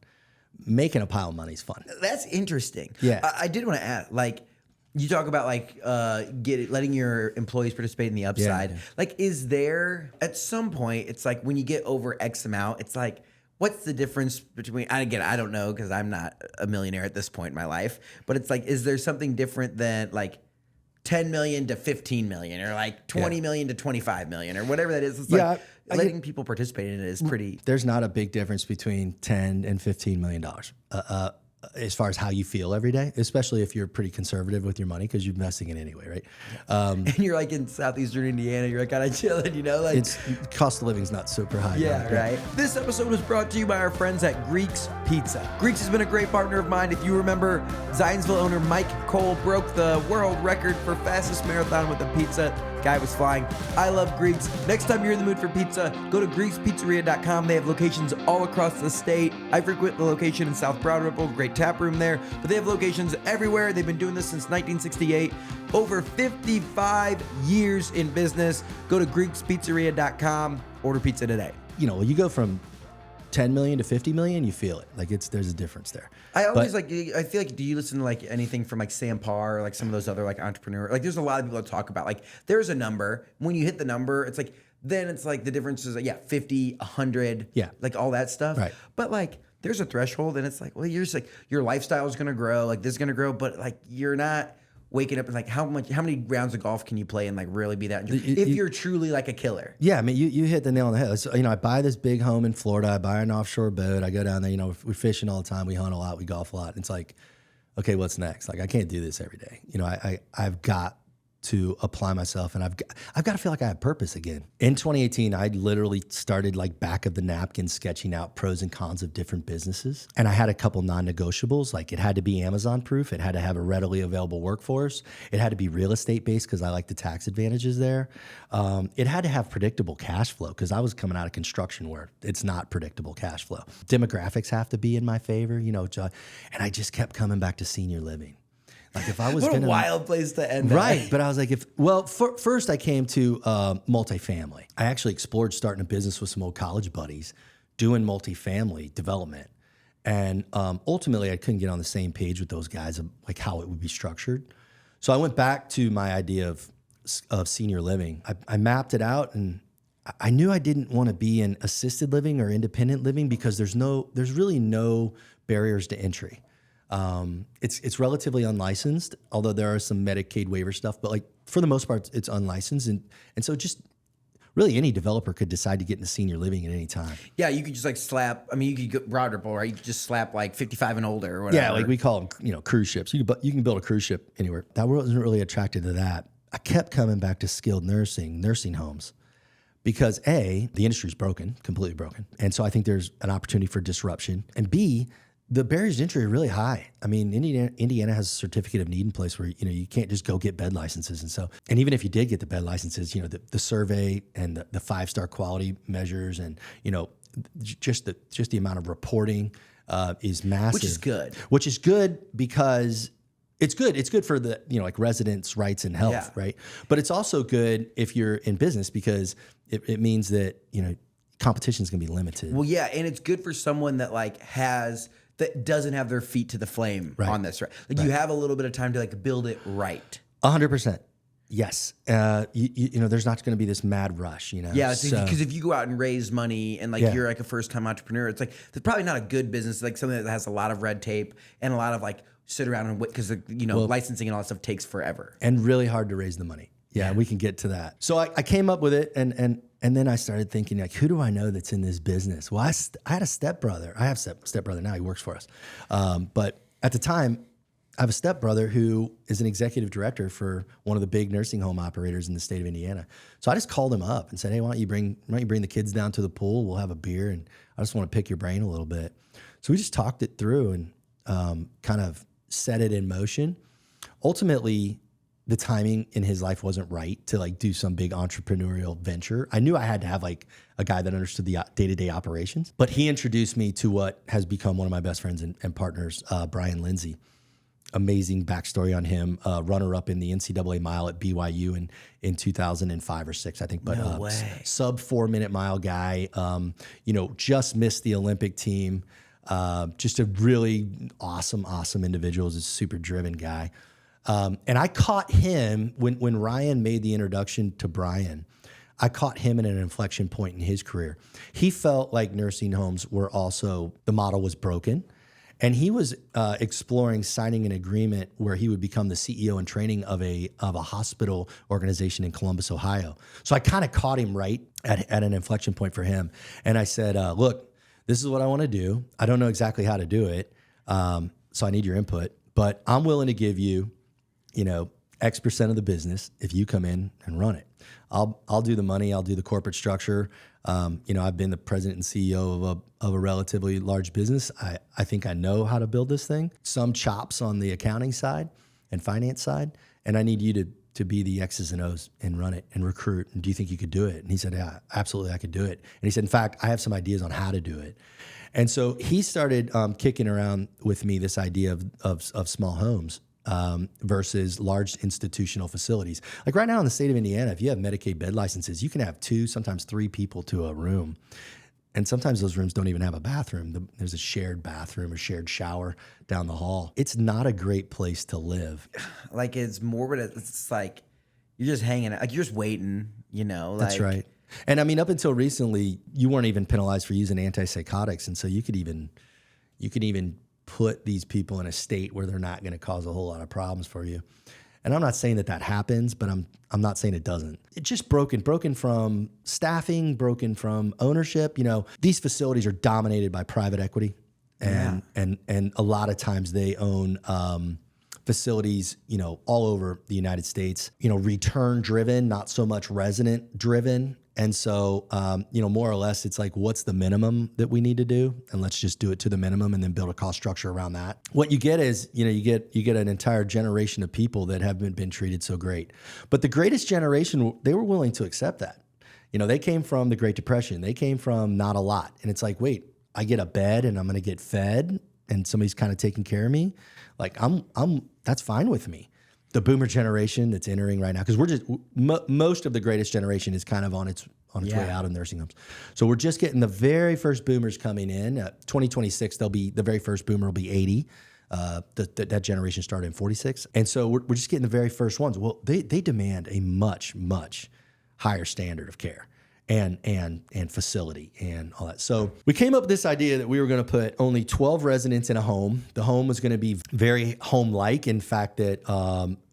Making a pile of money is fun. That's interesting. Yeah. I did want to add, like, you talk about like letting your employees participate in the upside. Yeah. Like, is there at some point? It's like when you get over X amount, it's like, what's the difference between? I don't know because I'm not a millionaire at this point in my life. But it's like, is there something different than like 10 million to 15 million, or like 20 million to 25 million, or whatever that is? It's like letting people participate in it is pretty. There's not a big difference between 10 and 15 million dollars. As far as how you feel every day, especially if you're pretty conservative with your money because you're investing it anyway, right? And you're like in southeastern Indiana, you're like kind of chilling, like it's cost of living's not super high. Yeah, right. This episode was brought to you by our friends at Greeks Pizza. Greeks has been a great partner of mine. If you remember, Zionsville owner Mike Cole broke the world record for fastest marathon with a pizza. Guy was flying. I love Greeks. Next time you're in the mood for pizza, go to GreeksPizzeria.com. They have locations all across the state. I frequent the location in South Broad Ripple, great tap room there, but they have locations everywhere. They've been doing this since 1968. Over 55 years in business. Go to GreeksPizzeria.com. Order pizza today. When you go from 10 million to 50 million, you feel it. Like there's a difference there. I always I feel like, do you listen to like anything from like Sam Parr or like some of those other like entrepreneur? Like there's a lot of people that talk about like there's a number. When you hit the number, it's like, then it's like the difference is like, 50, 100, like all that stuff. Right. But like there's a threshold and it's like, well, you're just like, your lifestyle is going to grow. Like this is going to grow, but like you're not waking up and like how many rounds of golf can you play and like really be that if you're truly like a killer? Yeah, I mean you hit the nail on the head. So, I buy this big home in Florida. I buy an offshore boat. I go down there. We're fishing all the time. We hunt a lot. We golf a lot. And it's like, okay, what's next? Like I can't do this every day. I've got to apply myself, and I've got to feel like I have purpose again. In 2018, I literally started like back of the napkin sketching out pros and cons of different businesses. And I had a couple non-negotiables, like it had to be Amazon proof. It had to have a readily available workforce. It had to be real estate based because I like the tax advantages there. It had to have predictable cash flow because I was coming out of construction where it's not predictable cash flow. Demographics have to be in my favor, and I just kept coming back to senior living. Like if I was what a wild place to end. Right. But I was like, first I came to multifamily. I actually explored starting a business with some old college buddies doing multifamily development. And ultimately I couldn't get on the same page with those guys of like how it would be structured. So I went back to my idea of senior living. I mapped it out, and I knew I didn't want to be in assisted living or independent living because there's really no barriers to entry. It's relatively unlicensed, although there are some Medicaid waiver stuff, but like for the most part, it's unlicensed. And so just really any developer could decide to get into senior living at any time. Yeah. You could just like you could go Broad Ripple, right? You could just slap like 55 and older or whatever. Yeah. Like we call them, cruise ships. You can build a cruise ship anywhere. That wasn't really attracted to that. I kept coming back to skilled nursing homes because A, the industry's broken, completely broken. And so I think there's an opportunity for disruption, and B, the barriers to entry are really high. I mean, Indiana has a certificate of need in place where, you can't just go get bed licenses. And even if you did get the bed licenses, the survey and the 5-star quality measures and, just the amount of reporting is massive. Which is good because it's good. It's good for the, like residents' rights and health, right? But it's also good if you're in business because it means that, competition is going to be limited. Well, yeah. And it's good for someone that that doesn't have their feet to the flame on this, right? Like you have a little bit of time to like build it right. 100%. Yes. There's not going to be this mad rush, Yeah, because if you go out and raise money and like you're like a first-time entrepreneur, it's like there's probably not a good business, like something that has a lot of red tape and a lot of like sit around and wait because licensing and all that stuff takes forever. And really hard to raise the money. Yeah, we can get to that. So I came up with it, and then I started thinking, like, who do I know that's in this business? Well, I had a stepbrother. I have a stepbrother now. He works for us. But at the time, I have a stepbrother who is an executive director for one of the big nursing home operators in the state of Indiana. So I just called him up and said, hey, why don't you bring the kids down to the pool? We'll have a beer, and I just want to pick your brain a little bit. So we just talked it through and kind of set it in motion. Ultimately, the timing in his life wasn't right to like do some big entrepreneurial venture. I knew I had to have like a guy that understood the day-to-day operations, but he introduced me to what has become one of my best friends and partners, Brian Lindsay. Amazing backstory on him, runner-up in the NCAA mile at BYU in 2005 or 6, I think. But no way. Sub 4-minute mile guy, just missed the Olympic team. Just a really awesome individual. He's a super driven guy. And I caught him when Ryan made the introduction to Brian. I caught him at an inflection point in his career. He felt like nursing homes were also, the model was broken. And he was exploring signing an agreement where he would become the CEO and training of a hospital organization in Columbus, Ohio. So I kind of caught him right at an inflection point for him. And I said, look, this is what I want to do. I don't know exactly how to do it. So I need your input, but I'm willing to give you, X% of the business if you come in and run it. I'll do the money. I'll do the corporate structure. I've been the president and CEO of a relatively large business. I think I know how to build this thing. Some chops on the accounting side and finance side, and I need you to be the X's and O's and run it and recruit. And do you think you could do it? And he said, yeah, absolutely, I could do it. And he said, in fact, I have some ideas on how to do it. And so he started kicking around with me this idea of small homes. Versus large institutional facilities. Like right now in the state of Indiana, if you have Medicaid bed licenses, you can have 2, sometimes 3 people to a room. And sometimes those rooms don't even have a bathroom. There's a shared bathroom or shared shower down the hall. It's not a great place to live. Like it's morbid. It's like you're just hanging out. Like you're just waiting, That's right. And I mean, up until recently, you weren't even penalized for using antipsychotics. And so you could even put these people in a state where they're not going to cause a whole lot of problems for you. And I'm not saying that happens, but I'm not saying it doesn't. It's just broken from staffing, broken from ownership. These facilities are dominated by private equity, and a lot of times they own facilities, all over the United States. Return driven, not so much resident driven. And so, more or less, it's like, what's the minimum that we need to do? And let's just do it to the minimum and then build a cost structure around that. What you get is, you get an entire generation of people that haven't been treated so great. But the greatest generation, they were willing to accept that. They came from the Great Depression. They came from not a lot. And it's like, wait, I get a bed and I'm going to get fed and somebody's kind of taking care of me. Like, that's fine with me. The boomer generation that's entering right now, because most of the greatest generation is kind of on its way out of nursing homes. So we're just getting the very first boomers coming in. 2026, the very first boomer will be 80. That generation started in 46. And so we're just getting the very first ones. Well, they demand a much, much higher standard of care and facility and all that. So we came up with this idea that we were going to put only 12 residents in a home. The home was going to be very home-like. In fact, that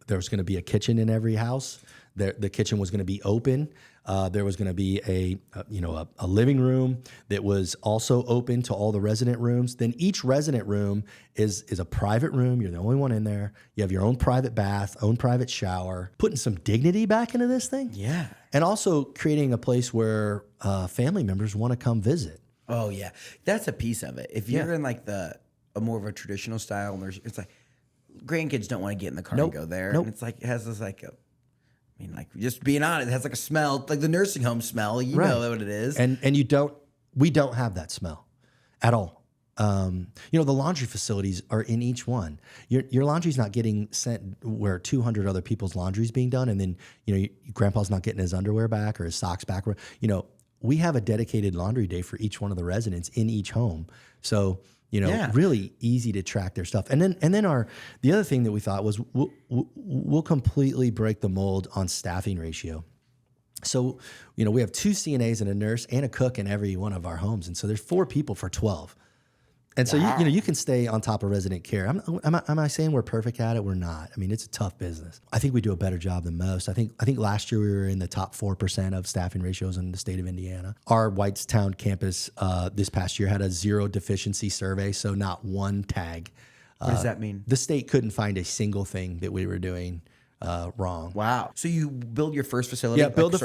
there was going to be a kitchen in every house. The kitchen was going to be open. There was going to be a living room that was also open to all the resident rooms. Then each resident room is a private room. You're the only one in there. You have your own private bath, own private shower, putting some dignity back into this thing. Yeah. And also creating a place where family members want to come visit. Oh, yeah. That's a piece of it. If you're in like a more of a traditional style, it's like grandkids don't want to get in the car and go there. Nope. And it's like, it has this just being honest, it has like a smell, like the nursing home smell. You know what it is. And we don't have that smell at all. The laundry facilities are in each one. Your laundry's not getting sent where 200 other people's laundry is being done, and then your grandpa's not getting his underwear back or his socks back. We have a dedicated laundry day for each one of the residents in each home. So really easy to track their stuff. And then the other thing that we thought was we'll completely break the mold on staffing ratio. So we have 2 CNAs and a nurse and a cook in every one of our homes, and so there's 4 people for 12. And so you can stay on top of resident care. Am I saying we're perfect at it? We're not. I mean, it's a tough business. I think we do a better job than most. I think last year we were in the top 4% of staffing ratios in the state of Indiana. Our Whitestown campus this past year had a zero deficiency survey, so not one tag. What does that mean? The state couldn't find a single thing that we were doing wrong. Wow. So you build your first facility? Yeah, build the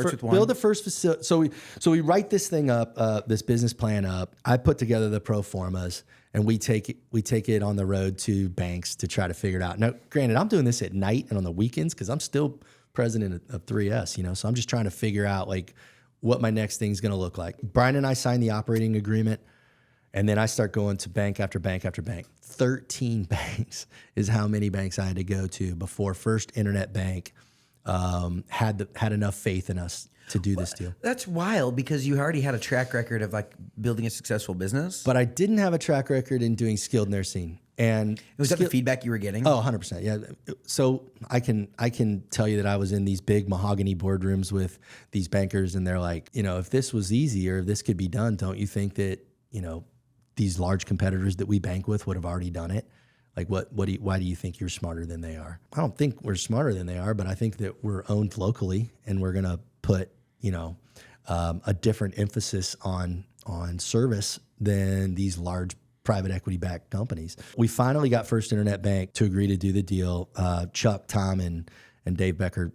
first facility. So we write this thing up, this business plan up. I put together the pro formas, and we take it on the road to banks to try to figure it out. Now, granted, I'm doing this at night and on the weekends because I'm still president of 3S, so I'm just trying to figure out like what my next thing's going to look like. Brian and I signed the operating agreement, and then I start going to bank after bank after bank. 13 banks is how many banks I had to go to before First Internet Bank had enough faith in us to do this deal. That's wild because you already had a track record of like building a successful business. But I didn't have a track record in doing skilled nursing. And was that the feedback you were getting? Oh, 100%. Yeah. So I can tell you that I was in these big mahogany boardrooms with these bankers, and they're like, if this was easy or if this could be done, don't you think that, these large competitors that we bank with would have already done it? Like, why do you think you're smarter than they are? I don't think we're smarter than they are, but I think that we're owned locally, and we're going to put, a different emphasis on service than these large private equity backed companies. We finally got First Internet Bank to agree to do the deal. Chuck, Tom, and Dave Becker.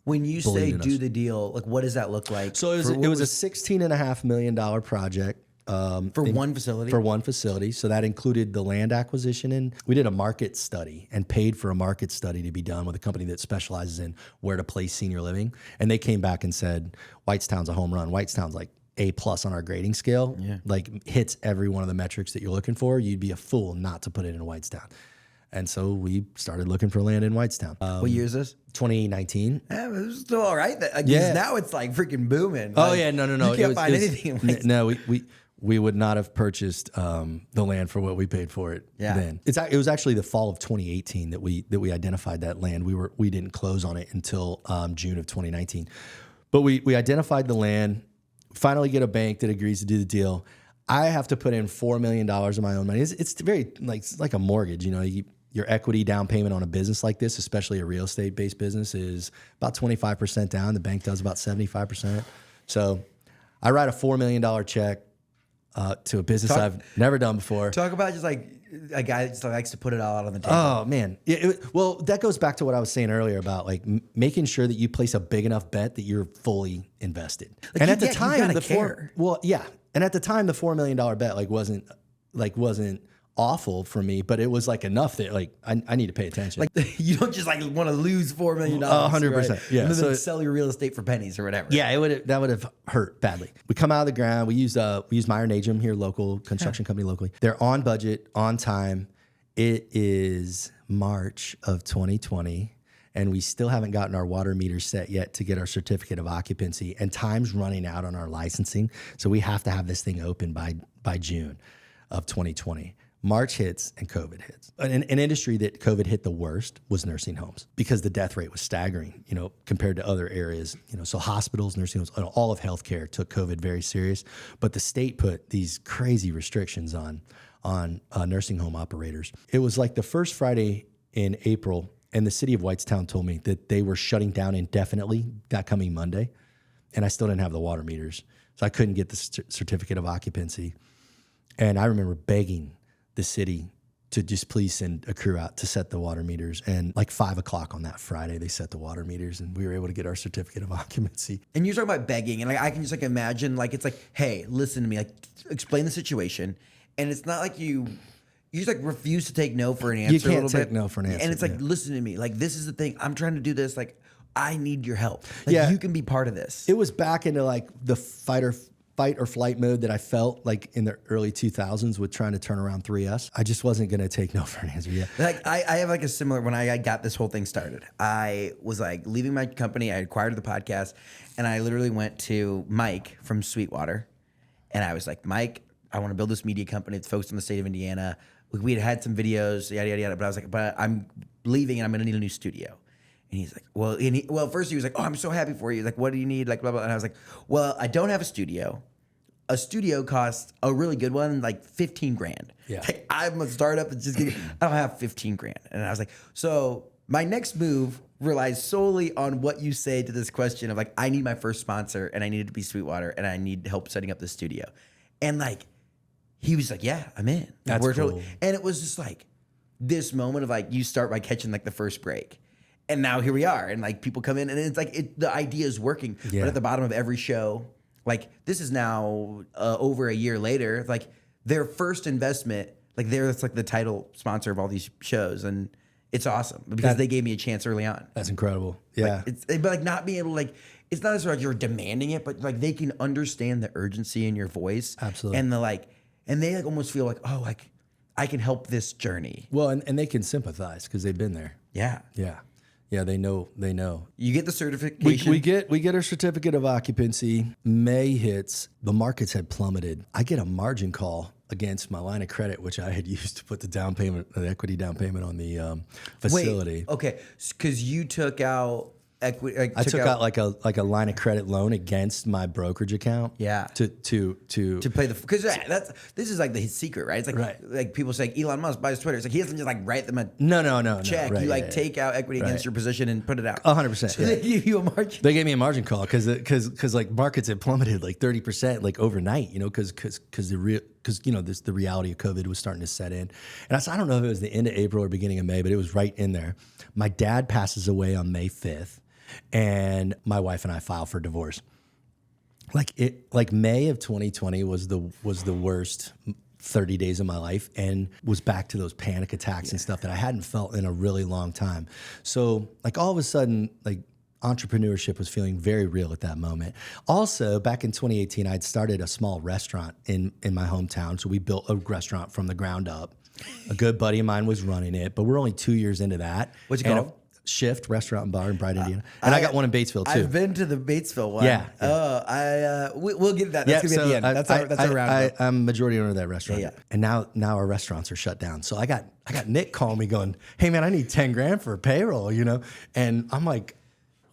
When you say do the deal, like what does that look like? So it was a $16.5 million project. For one facility? For one facility. So that included the land acquisition, and we did a market study and paid for a market study to be done with a company that specializes in where to place senior living. And they came back and said, Whitestown's a home run. Whitestown's like A+ on our grading scale, like hits every one of the metrics that you're looking for. You'd be a fool not to put it in Whitestown. And so we started looking for land in Whitestown. What year is this? 2019. Yeah, it was still all right. Now it's like freaking booming. Oh, yeah, no. You can't find anything in Whitestown. No, we would not have purchased the land for what we paid for it then. It was actually the fall of 2018 that we identified that land. We didn't close on it until June of 2019. But we identified the land, finally get a bank that agrees to do the deal. I have to put in $4 million of my own money. It's very it's like a mortgage, your equity down payment on a business like this, especially a real estate based business, is about 25% down. The bank does about 75%. So I write a $4 million check to a business I've never done before. Talk about just like a guy that just likes to put it all out on the table. Oh man. Well, that goes back to what I was saying earlier about like making sure that you place a big enough bet that you're fully invested. And at the time, and at the time, the $4 million bet wasn't awful for me, but it was like enough that like I need to pay attention. Like you don't just like want to lose $4 million. 100%. Right? Yeah. And then sell your real estate for pennies or whatever. Yeah, that would have hurt badly. We come out of the ground. We use Meyer Najum here, local construction company locally. They're on budget, on time. It is March of 2020. And we still haven't gotten our water meter set yet to get our certificate of occupancy. And time's running out on our licensing. So we have to have this thing open by June of 2020. March hits and COVID hits. An industry that COVID hit the worst was nursing homes because the death rate was staggering, compared to other areas. So hospitals, nursing homes, all of healthcare took COVID very serious. But the state put these crazy restrictions on nursing home operators. It was like the first Friday in April, and the city of Whitestown told me that they were shutting down indefinitely that coming Monday, and I still didn't have the water meters. So I couldn't get the certificate of occupancy. And I remember begging the city to just please send a crew out to set the water meters. And like 5 o'clock on that Friday, they set the water meters and we were able to get our certificate of occupancy. And you're talking about begging. And like, I can just like imagine, like, it's like, hey, listen to me, like explain the situation. And it's not like you just like refuse to take no for an answer. You can't take no for an answer. And it's like, listen to me, like, this is the thing. I'm trying to do this. Like, I need your help. Like, you can be part of this. It was back into like the fight or flight mode that I felt like in the early 2000s with trying to turn around 3S. I just wasn't going to take no for an answer yet. Like I have like a similar, when I got this whole thing started, I was like leaving my company. I acquired the podcast and I literally went to Mike from Sweetwater and I was like, Mike, I want to build this media company that's focused on the state of Indiana. We had some videos, yada, yada, yada. But I was like, but I'm leaving and I'm going to need a new studio. And he's like, well, first he was like, oh, I'm so happy for you. Like, what do you need? Like, blah, blah. And I was like, well, I don't have a studio. a studio costs, a really good one, like 15 grand. Yeah. Like, I'm a startup that's just getting, I don't have 15 grand. And I was like, so my next move relies solely on what you say to this question of like, I need my first sponsor and I need it to be Sweetwater and I need help setting up the studio. And like, he was like, yeah, I'm in. That's We're cool. totally, and it was just like this moment of like, you start by catching like the first break. And now here we are. And like people come in and it's like, the idea is working. Yeah. But at the bottom of every show, like this is now over a year later, like their first investment, like that's like the title sponsor of all these shows. And it's awesome because they gave me a chance early on. That's incredible. Yeah. But like not being able to like, it's not as like you're demanding it, but like they can understand the urgency in your voice. Absolutely. And and they like almost feel like, oh, like I can help this journey. Well, and they can sympathize because they've been there. Yeah. Yeah. Yeah, they know. You get the certification. We get our certificate of occupancy. May hits, the markets had plummeted. I get a margin call against my line of credit, which I had used to put the equity down payment on the facility. Wait, okay, because you took out equity. I took out like a line of credit loan against my brokerage account. Yeah. To play the because this is like the secret, right? It's like Right. like people say Elon Musk buys Twitter. It's like he doesn't just like write them a no check. right, you like yeah, take out equity against your position and put it out. 100%. So they give you a margin. They gave me a margin call because like markets had plummeted like 30% like overnight, you know, because the reality of COVID was starting to set in. And I don't know if it was the end of April or beginning of May, but it was right in there. My dad passes away on May 5th, and my wife and I file for divorce. Like May of 2020 was the worst 30 days of my life, and was back to those panic attacks and stuff that I hadn't felt in a really long time. So like all of a sudden, like entrepreneurship was feeling very real at that moment. Also, back in 2018, I'd started a small restaurant in my hometown. So we built a restaurant from the ground up. A good buddy of mine was running it, but we're only 2 years into that. What's it called? Shift Restaurant and Bar in Bright, Indiana. And I got one in Batesville too. I've been to the Batesville one. Yeah. Oh, we'll get to that. That's gonna be at the end. That's our roundup. I'm majority owner of that restaurant. Yeah. And now our restaurants are shut down. So I got Nick calling me going, "Hey man, I need 10 grand for payroll," you know? And I'm like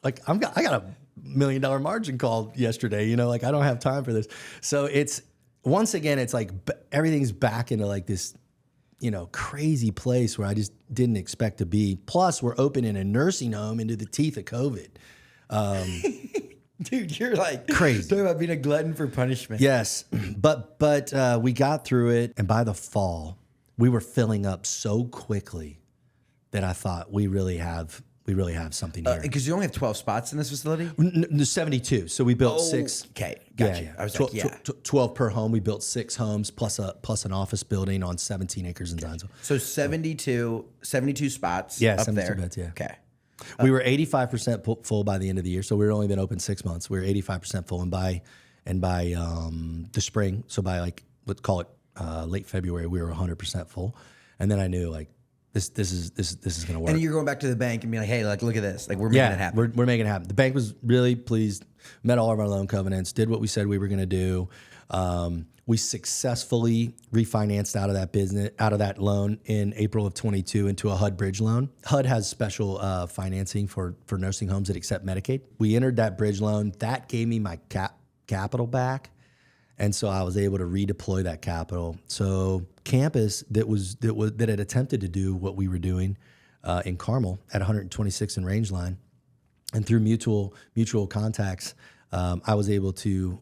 I got a $1 million margin call yesterday, you know, like I don't have time for this. So it's once again, it's like everything's back into like this, you know, crazy place where I just didn't expect to be. Plus, we're open in a nursing home into the teeth of COVID. Dude, you're like crazy. Talking about being a glutton for punishment. Yes, but we got through it, and by the fall, we were filling up so quickly that I thought we really have something here. Because you only have 12 spots in this facility? 72. So we built 6. Okay, gotcha. Yeah. I was 12 per home. We built 6 homes plus an office building on 17 acres in Zionsville. So 72 spots Yeah, up 72 there. beds, yeah. Okay. We were 85% full by the end of the year. So we've only been open 6 months. We were 85% full, and by the spring, so by like let's call it late February, we were 100% full. And then I knew like this is going to work. And you're going back to the bank and be like, hey, like look at this, like we're making it happen. We're making it happen. The bank was really pleased, met all of our loan covenants, did what we said we were going to do. We successfully refinanced out of that loan in April of 22 into a HUD bridge loan. HUD has special financing for nursing homes that accept Medicaid. We entered that bridge loan. That gave me my capital back. And so I was able to redeploy that capital. So campus that had attempted to do what we were doing in Carmel at 126 in Rangeline, and through mutual contacts, I was able to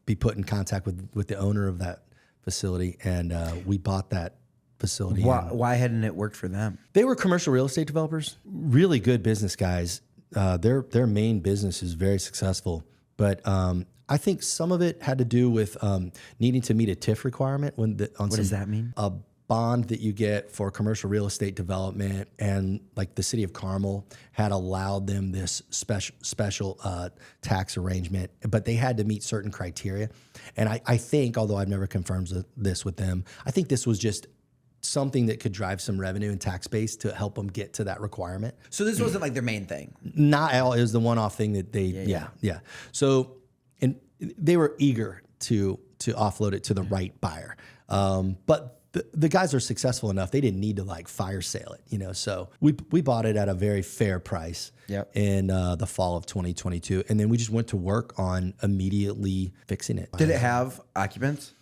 be put in contact with the owner of that facility, and we bought that facility. Why hadn't it worked for them? They were commercial real estate developers, really good business guys. Their main business is very successful, but I think some of it had to do with needing to meet a TIF requirement. What does that mean? A bond that you get for commercial real estate development, and like the city of Carmel had allowed them this special tax arrangement, but they had to meet certain criteria. And I think, although I've never confirmed this with them, I think this was just something that could drive some revenue and tax base to help them get to that requirement. So this wasn't like their main thing? Not at all. It was the one-off thing that they, yeah. So, and they were eager to offload it to the right buyer. But the guys are successful enough. They didn't need to like fire sale it, you know. So we bought it at a very fair price in the fall of 2022. And then we just went to work on immediately fixing it. Did it have occupants?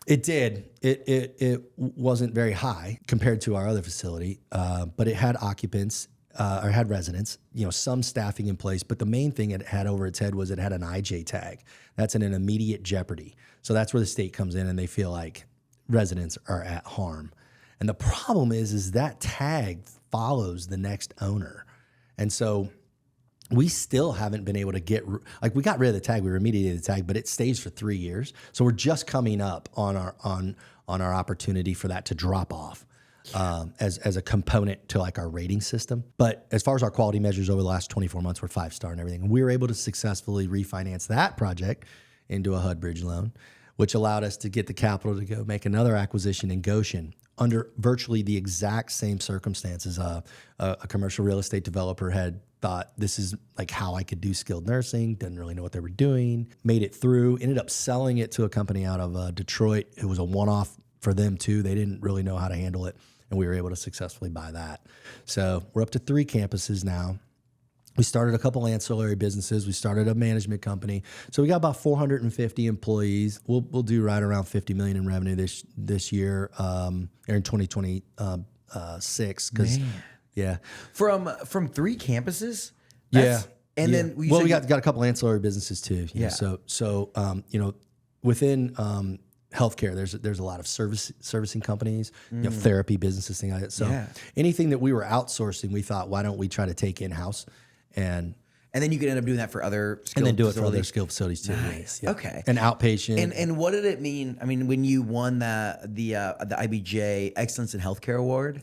It did. It wasn't very high compared to our other facility, but it had occupants or had residents, you know, some staffing in place. But the main thing it had over its head was it had an IJ tag. That's an immediate jeopardy. So that's where the state comes in and they feel like residents are at harm. And the problem is that tag follows the next owner. And so we still haven't been able to we got rid of the tag, we remediated the tag, but it stays for 3 years. So we're just coming up on our opportunity for that to drop off as a component to like our rating system. But as far as our quality measures over the last 24 months, we're 5-star and everything. And we were able to successfully refinance that project into a HUD bridge loan, which allowed us to get the capital to go make another acquisition in Goshen under virtually the exact same circumstances. A commercial real estate developer had thought this is like how I could do skilled nursing, didn't really know what they were doing, made it through, ended up selling it to a company out of Detroit. It was a one-off for them too. They didn't really know how to handle it, and we were able to successfully buy that. So we're up to 3 campuses now. We started a couple ancillary businesses. We started a management company. So we got about 450 employees. We'll do right around $50 million in revenue this year, or in 2026. Because from 3 campuses. And then we got a couple ancillary businesses too. You know, so you know, within healthcare, there's a lot of servicing companies, you know, therapy businesses, things like that. So anything that we were outsourcing, we thought, why don't we try to take in-house? And then you could end up doing that for other skilled and then do facilities. it for other skilled facilities too. Nice. Yeah. Okay. And outpatient. And what did it mean? I mean, when you won the IBJ Excellence in Healthcare Award,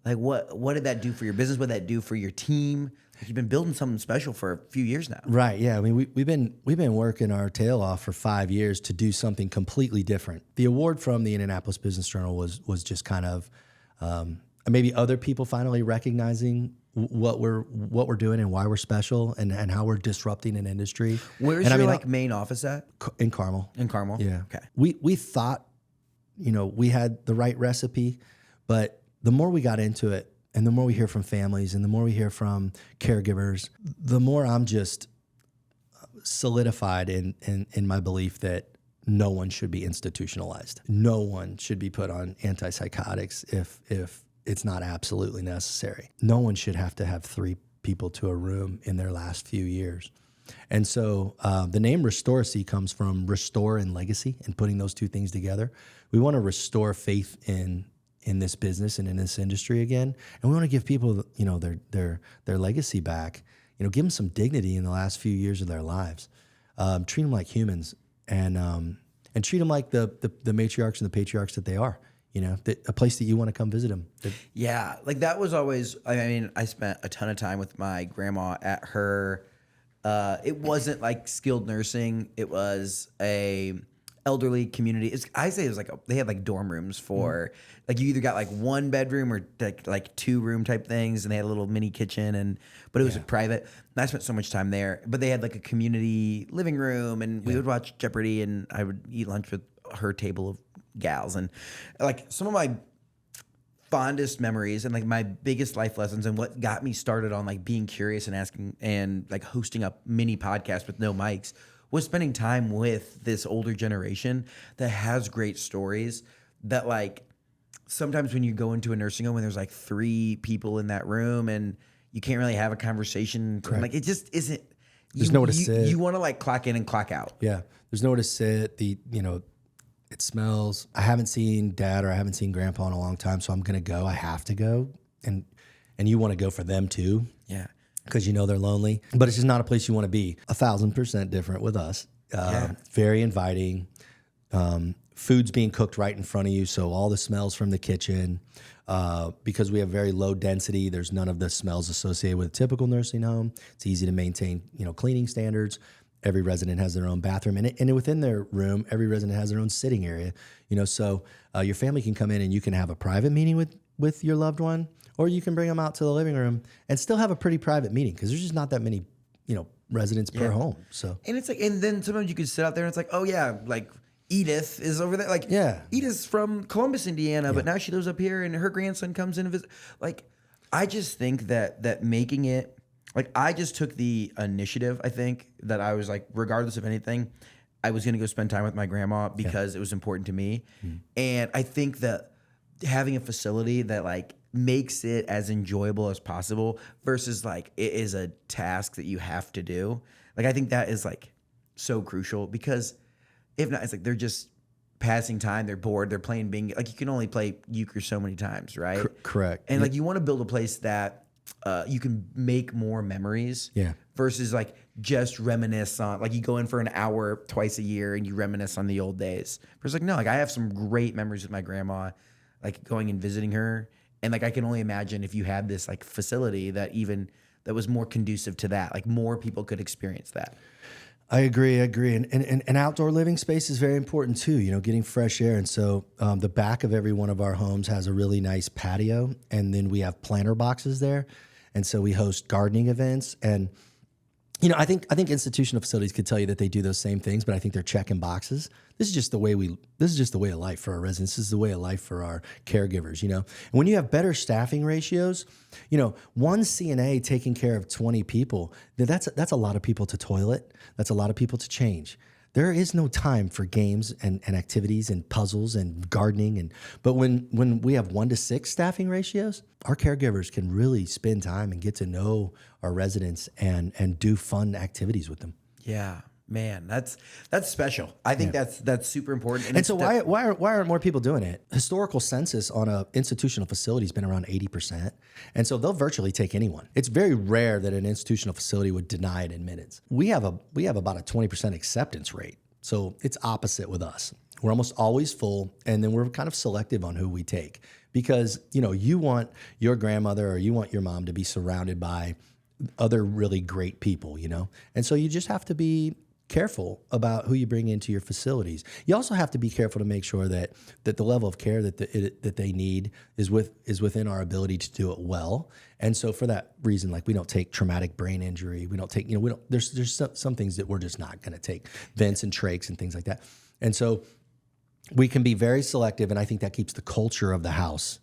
like what did that do for your business? What did that do for your team? Like you've been building something special for a few years now. Right. Yeah. I mean, we've been working our tail off for 5 years to do something completely different. The award from the Indianapolis Business Journal was just kind of maybe other people finally recognizing what we're doing and why we're special and how we're disrupting an industry. Where's your main office at? In Carmel. In Carmel? Yeah. Okay. We thought, you know, we had the right recipe, but the more we got into it and the more we hear from families and the more we hear from caregivers, the more I'm just solidified in my belief that no one should be institutionalized. No one should be put on antipsychotics if it's not absolutely necessary. No one should have to have 3 people to a room in their last few years. And so the name Restoracy comes from restore and legacy and putting those 2 things together. We want to restore faith in this business and in this industry again. And we want to give people, you know, their legacy back, you know, give them some dignity in the last few years of their lives. Treat them like humans and treat them like the matriarchs and the patriarchs that they are. You know, a place that you want to come visit them. Yeah, like that was always, I mean, I spent a ton of time with my grandma at her. It wasn't like skilled nursing. It was a elderly community. I say it was like they had like dorm rooms for like you either got like 1 bedroom or like 2 room type things, and they had a little mini kitchen but it was private. And I spent so much time there. But they had like a community living room, and we would watch Jeopardy, and I would eat lunch with her table of gals. And like some of my fondest memories and like my biggest life lessons and what got me started on like being curious and asking and like hosting a mini podcast with no mics was spending time with this older generation that has great stories that like sometimes when you go into a nursing home and there's like 3 people in that room and you can't really have a conversation. Correct. Like it just isn't. There's nowhere to sit. You want to like clock in and clock out. Yeah. There's nowhere to sit. It smells. I haven't seen Dad or I haven't seen Grandpa in a long time, so I'm going to go. I have to go. And you want to go for them too. Yeah. Because you know they're lonely. But it's just not a place you want to be. 1,000% different with us. Very inviting. Food's being cooked right in front of you, so all the smells from the kitchen. Because we have very low density, there's none of the smells associated with a typical nursing home. It's easy to maintain, cleaning standards. Every resident has their own bathroom, and within their room, every resident has their own sitting area. So your family can come in and you can have a private meeting with your loved one, or you can bring them out to the living room and still have a pretty private meeting because there's just not that many, residents per home. So and it's like, and then sometimes you could sit out there and it's like, oh yeah, like Edith is over there. Like, Edith's from Columbus, Indiana, but now she lives up here, and her grandson comes in and visits. Like, I just think that making it, like, I just took the initiative. I think that I was like, regardless of anything, I was going to go spend time with my grandma because it was important to me. And I think that having a facility that like makes it as enjoyable as possible versus like it is a task that you have to do. Like, I think that is like so crucial, because if not, it's like they're just passing time. They're bored. They're playing bingo. Like, you can only play euchre so many times, right? Correct. And like, you want to build a place that you can make more memories. Versus like just reminisce on, like, you go in for an hour twice a year and you reminisce on the old days. Versus like, no, like, I have some great memories with my grandma, like going and visiting her. And like, I can only imagine if you had this like facility that was more conducive to that, like more people could experience that. I agree. And outdoor living space is very important too, you know, getting fresh air. And so the back of every one of our homes has a really nice patio, and then we have planter boxes there. And so we host gardening events. And, you know, I think institutional facilities could tell you that they do those same things, but I think they're checking boxes. This is just the way of life for our residents. This is the way of life for our caregivers, you know. And when you have better staffing ratios, you know, one CNA taking care of 20 people, that's a lot of people to toilet. That's a lot of people to change. There is no time for games and activities and puzzles and gardening. But when we have 1 to 6 staffing ratios, our caregivers can really spend time and get to know our residents and do fun activities with them. Yeah, man, that's special. I think that's super important. And so why aren't more people doing it? Historical census on a institutional facility has been around 80%. And so they'll virtually take anyone. It's very rare that an institutional facility would deny an admittance. We have about a 20% acceptance rate. So it's opposite with us. We're almost always full, and then we're kind of selective on who we take, because, you know, you want your grandmother or you want your mom to be surrounded by other really great people, you know? And so you just have to be careful about who you bring into your facilities. You also have to be careful to make sure that the level of care that they need is within our ability to do it well. And so for that reason, like, we don't take traumatic brain injury. We don't take, you know, there's some things that we're just not going to take, vents and trachs and things like that. And so we can be very selective, and I think that keeps the culture of the house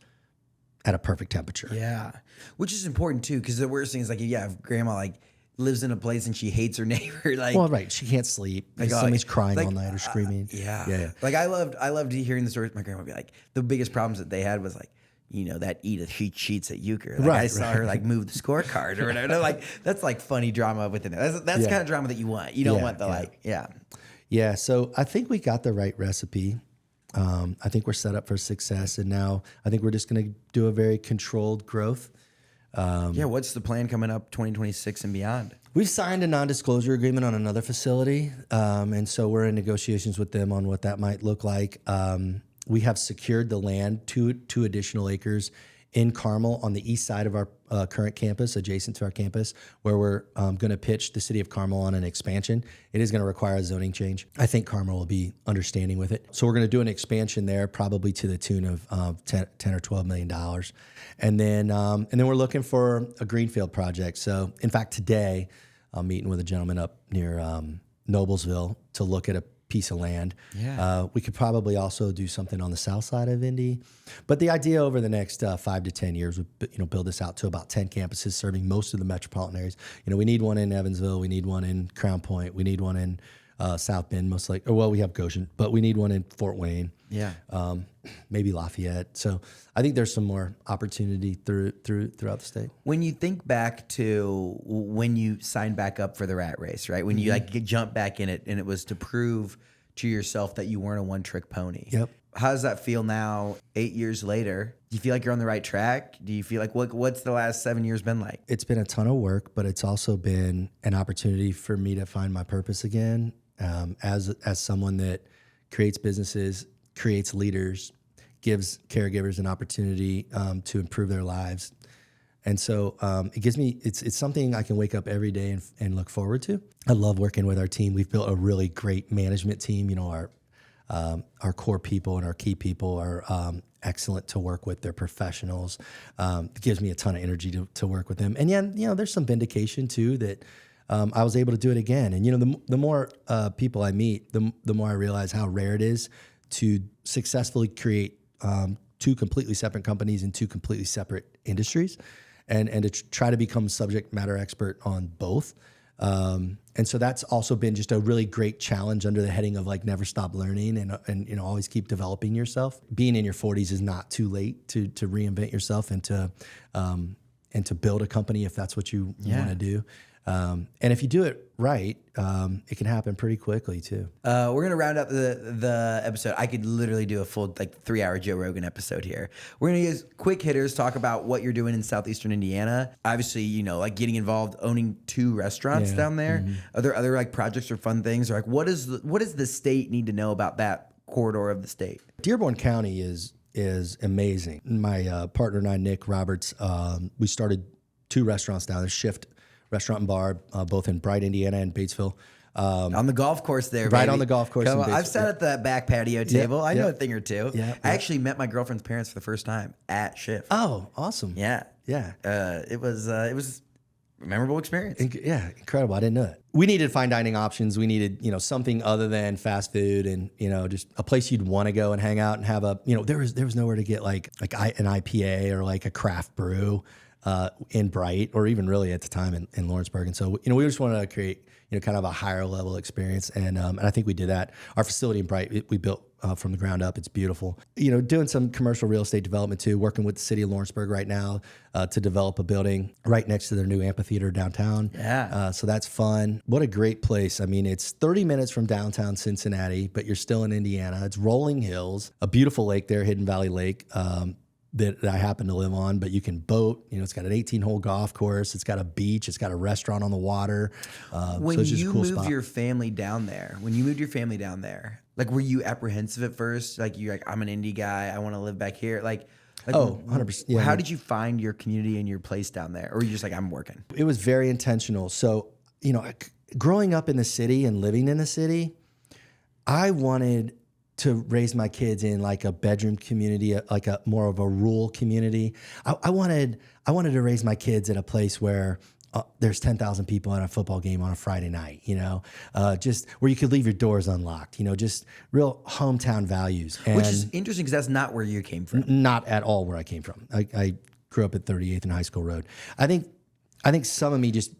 at a perfect temperature. Yeah, which is important too, because the worst thing is like, if grandma like lives in a place and she hates her neighbor, like, well, right, she can't sleep. Like, somebody's crying like, all night or screaming. Yeah. Like, I loved hearing the stories. My grandma would be like, the biggest problems that they had was like, you know, that Edith, she cheats at euchre. Like, I saw her like move the scorecard or whatever. They're like, that's like funny drama within it. That's kind of drama that you want. You don't want the Yeah. So I think we got the right recipe. I think we're set up for success, and now I think we're just going to do a very controlled growth. What's the plan coming up 2026 and beyond? We've signed a non-disclosure agreement on another facility, and so we're in negotiations with them on what that might look like. We have secured the land, two additional acres in Carmel on the east side of our current campus, adjacent to our campus, where we're going to pitch the city of Carmel on an expansion. It is going to require a zoning change. I think Carmel will be understanding with it. So we're going to do an expansion there, probably to the tune of $10 or $12 million. And then we're looking for a greenfield project. So in fact, today I'm meeting with a gentleman up near Noblesville to look at a piece of land. We could probably also do something on the south side of Indy, but the idea over the next 5 to 10 years would, build this out to about 10 campuses serving most of the metropolitan areas. We need one in Evansville, we need one in Crown Point, we need one in South Bend, most likely. We have Goshen, but we need one in Fort Wayne. Maybe Lafayette. So I think there's some more opportunity throughout the state. When you think back to when you signed back up for the rat race, right? When you jump back in it, and it was to prove to yourself that you weren't a one-trick pony. Yep. How does that feel now, 8 years later? Do you feel like you're on the right track? Do you feel like what's the last 7 years been like? It's been a ton of work, but it's also been an opportunity for me to find my purpose again. As someone that creates businesses, creates leaders, gives caregivers an opportunity to improve their lives. And so it gives me, it's something I can wake up every day and look forward to. I love working with our team. We've built a really great management team. Our core people and our key people are excellent to work with. They're professionals. It gives me a ton of energy to work with them. And there's some vindication too that I was able to do it again. And, you know, the more people I meet, the more I realize how rare it is to successfully create two completely separate companies in two completely separate industries, and to try to become a subject matter expert on both. And so that's also been just a really great challenge under the heading of like never stop learning and you know, always keep developing yourself. Being in your 40s is not too late to reinvent yourself and to build a company if that's what you want to do. And if you do it right, it can happen pretty quickly too. We're going to round out the episode. I could literally do a full 3-hour Joe Rogan episode here. We're going to use quick hitters, talk about what you're doing in southeastern Indiana. Obviously, you know, like getting involved, owning 2 restaurants down there. Mm-hmm. Are there other like projects or fun things? Or like what does the state need to know about that corridor of the state? Dearborn County is amazing. My partner and I, Nick Roberts, we started 2 restaurants down there, Shift Restaurant and Bar, both in Bright, Indiana and Batesville. On the golf course there, right baby. On the golf course. I've sat at the back patio table. Yep, I know a thing or two. Yep, I actually met my girlfriend's parents for the first time at Shift. Oh, awesome. Yeah. It was a memorable experience. Incredible. I didn't know that. We needed fine dining options. We needed, you know, something other than fast food and, you know, just a place you'd want to go and hang out and have a, you know, there was nowhere to get like an IPA or like a craft brew in Bright, or even really at the time in Lawrenceburg. And so, you know, we just wanted to create, you know, kind of a higher level experience. And I think we did that. Our facility in Bright, we built from the ground up. It's beautiful. You know, doing some commercial real estate development too, working with the city of Lawrenceburg right now to develop a building right next to their new amphitheater downtown. Yeah. So that's fun. What a great place. I mean, it's 30 minutes from downtown Cincinnati, but you're still in Indiana. It's rolling hills, a beautiful lake there, Hidden Valley Lake. That I happen to live on, but you can boat. You know, it's got an 18-hole golf course. It's got a beach. It's got a restaurant on the water. When so it's just you a cool moved spot. your family down there, like, were you apprehensive at first? Like, you're like, I'm an indie guy. I want to live back here. Like 100%. Yeah, how did you find your community and your place down there? Or were you just like, I'm working? It was very intentional. So, you know, growing up in the city and living in the city, I wanted to raise my kids in like a bedroom community, like a more of a rural community. I wanted to raise my kids in a place where there's 10,000 people at a football game on a Friday night, you know, just where you could leave your doors unlocked, you know, just real hometown values. And which is interesting because that's not where you came from. Not at all where I came from. I grew up at 38th and High School Road. I think some of me just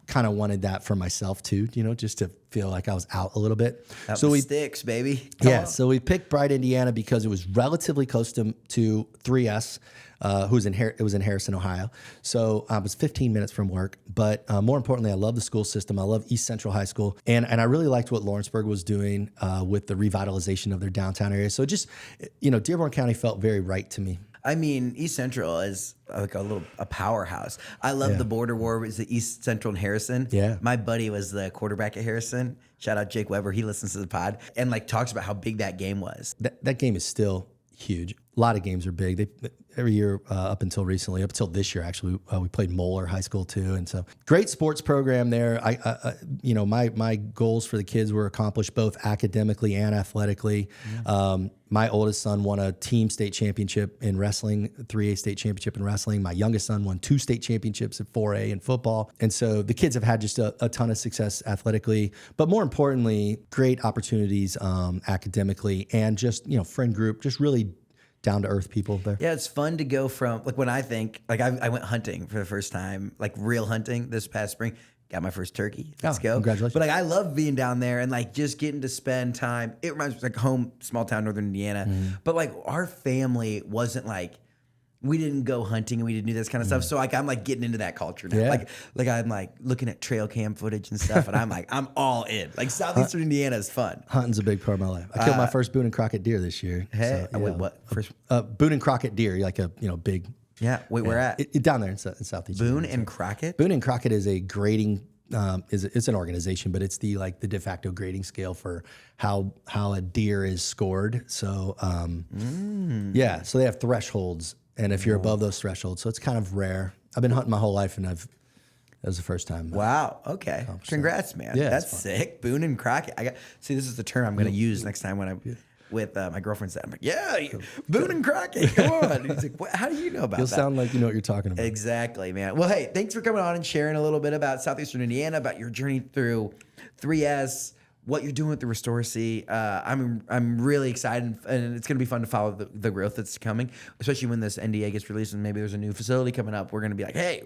kind of wanted that for myself too, you know, just to feel like I was out a little bit. So sticks, baby. So we picked Bright, Indiana because it was relatively close to 3S, it was in Harrison, Ohio. So I was 15 minutes from work, but more importantly, I love the school system. I love East Central High School, and I really liked what Lawrenceburg was doing with the revitalization of their downtown area. So just, you know, Dearborn County felt very right to me. I mean, East Central is like a powerhouse. I love the border war. It was the East Central and Harrison. Yeah. My buddy was the quarterback at Harrison. Shout out Jake Weber. He listens to the pod and like talks about how big that game was. That game is still huge. A lot of games are big. Every year up until this year, actually, we played Moeller High School too. And so great sports program there. You know, my goals for the kids were accomplished both academically and athletically. My oldest son won a team state championship in wrestling, 3A state championship in wrestling. My youngest son won 2 state championships at 4A in football. And so the kids have had just a ton of success athletically, but more importantly, great opportunities academically, and just, you know, friend group, just really down to earth people there. Yeah, it's fun to go from, like, when I think, like, I went hunting for the first time, like real hunting this past spring. Got my first turkey. Let's go. Congratulations. But like, I love being down there and like just getting to spend time. It reminds me of like home, small town, northern Indiana. But like our family wasn't like, we didn't go hunting and we didn't do this kind of stuff. So like, I'm like getting into that culture now. Yeah. Like I'm like looking at trail cam footage and stuff, and I'm like, I'm all in. Like southeastern Indiana is fun. Hunting's a big part of my life. I killed my first Boone and Crockett deer this year. Hey, so, wait, what? First, Boone and Crockett deer, like a, you know, big. yeah. Wait, where at? Down there in southeast. Boone and Crockett. Boone and Crockett is a grading. It's an organization, but it's the de facto grading scale for how a deer is scored. So yeah, so they have thresholds, and if you're above those thresholds, so it's kind of rare. I've been hunting my whole life, and that was the first time. Wow. Okay. Congrats, man. Yeah, That's sick. Boone and Crockett. This is the term I'm going to use next time when with my girlfriend's dad. I'm like, yeah, Boone and Crockett, come on. And he's like, what, how do you know about You'll that? sound like you know what you're talking about. Exactly, man. Well, hey, thanks for coming on and sharing a little bit about southeastern Indiana, about your journey through 3S, what you're doing with the Restoracy. I'm really excited, and it's going to be fun to follow the growth that's coming, especially when this NDA gets released and maybe there's a new facility coming up. We're going to be like, hey,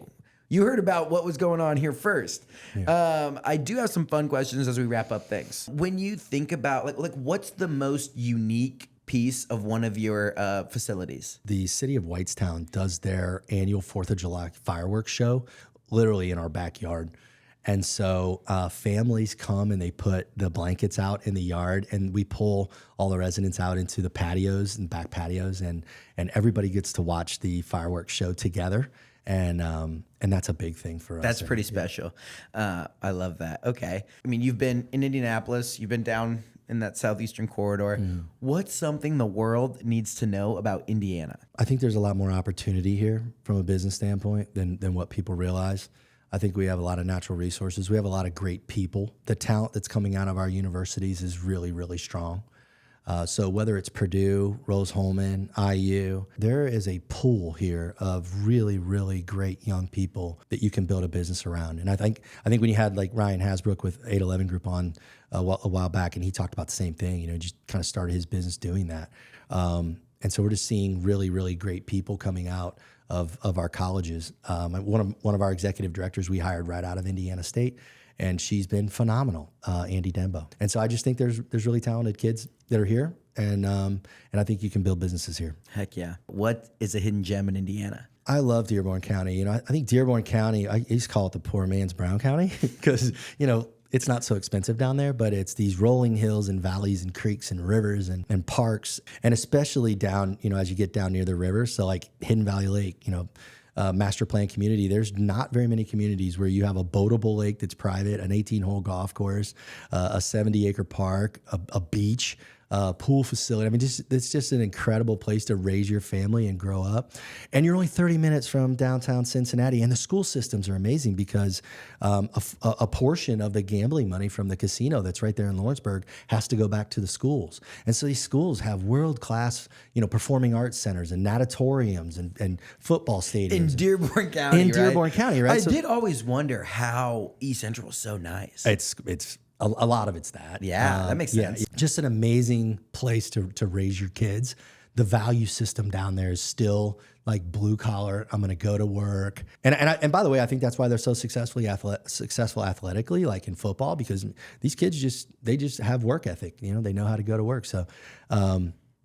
you heard about what was going on here first. Yeah. I do have some fun questions as we wrap up things. When you think about like what's the most unique piece of one of your facilities? The city of Whitestown does their annual 4th of July fireworks show literally in our backyard. And so families come and they put the blankets out in the yard, and we pull all the residents out into the patios and back patios, and everybody gets to watch the fireworks show together. And that's a big thing for us. That's pretty special. I love that. Okay. I mean, you've been in Indianapolis, you've been down in that southeastern corridor. What's something the world needs to know about Indiana? I think there's a lot more opportunity here from a business standpoint than what people realize. I think we have a lot of natural resources. We have a lot of great people. The talent that's coming out of our universities is really, really strong. So whether it's Purdue, Rose-Hulman, IU, there is a pool here of really, really great young people that you can build a business around. And I think when you had like Ryan Hasbrook with 811 Group on a while back, and he talked about the same thing, just kind of started his business doing that. And so we're just seeing really, really great people coming out of our colleges. One of our executive directors we hired right out of Indiana State, and she's been phenomenal, Andy Dembo. And so I just think there's really talented kids that are here, and I think you can build businesses here. Heck yeah. What is a hidden gem in Indiana? I love Dearborn County. I think Dearborn County, I used to call it the poor man's Brown County because, it's not so expensive down there, but it's these rolling hills and valleys and creeks and rivers and parks, and especially down, as you get down near the river. So like Hidden Valley Lake, master plan community. There's not very many communities where you have a boatable lake that's private, an 18-hole golf course, a 70-acre park, a beach, pool facility. I mean, it's just an incredible place to raise your family and grow up. And you're only 30 minutes from downtown Cincinnati. And the school systems are amazing because a portion of the gambling money from the casino that's right there in Lawrenceburg has to go back to the schools. And so these schools have world-class, performing arts centers and natatoriums and football stadiums. In Dearborn County, In Dearborn County, right? I did always wonder how East Central was so nice. It's a lot of it's that. Yeah, that makes sense. Yeah, just an amazing place to raise your kids. The value system down there is still like blue collar. I'm going to go to work, and by the way, I think that's why they're so successful athletically, like in football, because these kids just have work ethic. They know how to go to work. So.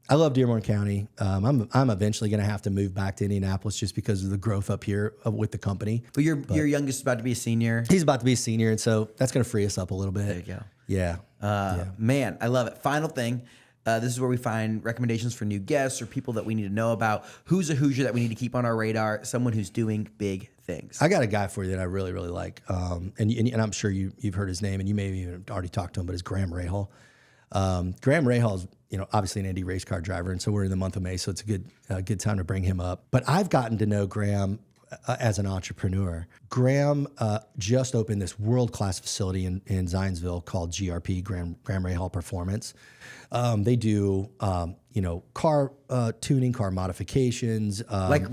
I love Dearborn County. I'm eventually going to have to move back to Indianapolis just because of the growth up here with the company. But your youngest is about to be a senior. He's about to be a senior, and so that's going to free us up a little bit. There you go. Yeah. Man, I love it. Final thing. This is where we find recommendations for new guests or people that we need to know about. Who's a Hoosier that we need to keep on our radar? Someone who's doing big things. I got a guy for you that I really, really like, and I'm sure you've heard his name, and you may have even already talked to him, but it's Graham Rahal. Graham Rahal is, obviously an Indy race car driver, and so we're in the month of May, so it's a good time to bring him up. But I've gotten to know Graham as an entrepreneur. Graham just opened this world-class facility in Zionsville called GRP, Graham Rahal Performance. They do, car tuning, car modifications, like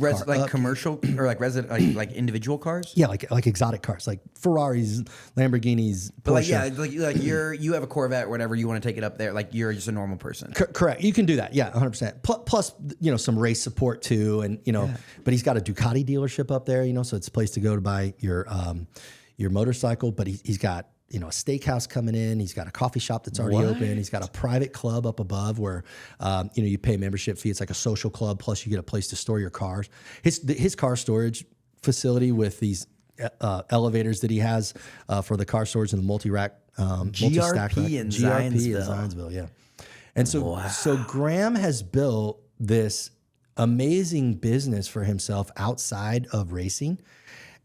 commercial or like resident, like individual cars. Yeah, like exotic cars, like Ferraris, Lamborghinis, Porsche. But like you have a Corvette, or whatever. You want to take it up there, like you're just a normal person. Correct. You can do that. Yeah, 100%. Plus, some race support too, and But he's got a Ducati dealership up there, so it's a place to go to buy your motorcycle. But he's got a steakhouse coming in. He's got a coffee shop that's already open. He's got a private club up above where, you pay a membership fee. It's like a social club. Plus you get a place to store your cars. His car storage facility with these elevators that he has for the car storage and the multi-rack, multi-stack rack. in Zionsville. Zionsville, yeah. And so Graham has built this amazing business for himself outside of racing.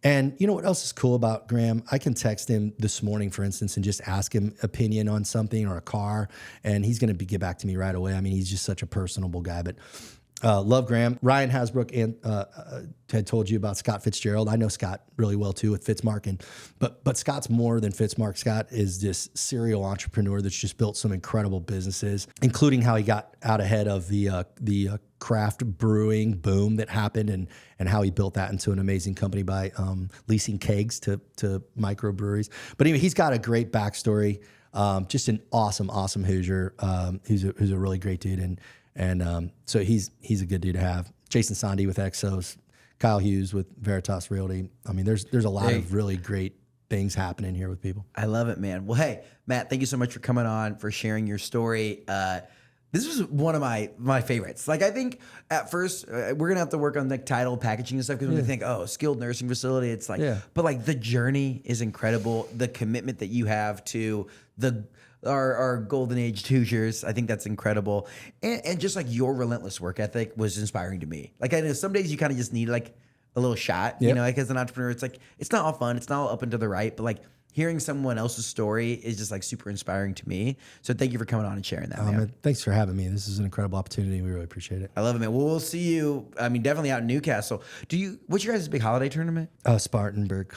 And you know what else is cool about Graham? I can text him this morning, for instance, and just ask him opinion on something or a car, and he's going to get back to me right away. I mean, he's just such a personable guy. But Love Graham. Ryan Hasbrook and had told you about Scott Fitzgerald. I know Scott really well too with Fitzmark, but Scott's more than Fitzmark. Scott is this serial entrepreneur that's just built some incredible businesses, including how he got out ahead of the craft brewing boom that happened, and how he built that into an amazing company by leasing kegs to microbreweries. But anyway, he's got a great backstory. Just an awesome Hoosier who's a really great dude, and so he's a good dude to have. Jason Sandy with Exos, Kyle Hughes with Veritas Realty. I mean, there's a lot of really great things happening here with people. I love it, man. Well, hey, Matt, thank you so much for coming on, for sharing your story. This was one of my favorites. Like, I think at first we're gonna have to work on like title packaging and stuff, because when we think, oh, skilled nursing facility, it's like, but like the journey is incredible. The commitment that you have to our golden age Hoosiers, I think that's incredible. And just like your relentless work ethic was inspiring to me. Like, I know some days you kind of just need like a little shot, you know, like as an entrepreneur, it's like, it's not all fun. It's not all up and to the right, but like hearing someone else's story is just like super inspiring to me. So thank you for coming on and sharing that, man. Thanks for having me. This is an incredible opportunity. We really appreciate it. I love it, man. Well, we'll see you, I mean, definitely out in Newcastle. What's your guys' big holiday tournament? Spartanburg.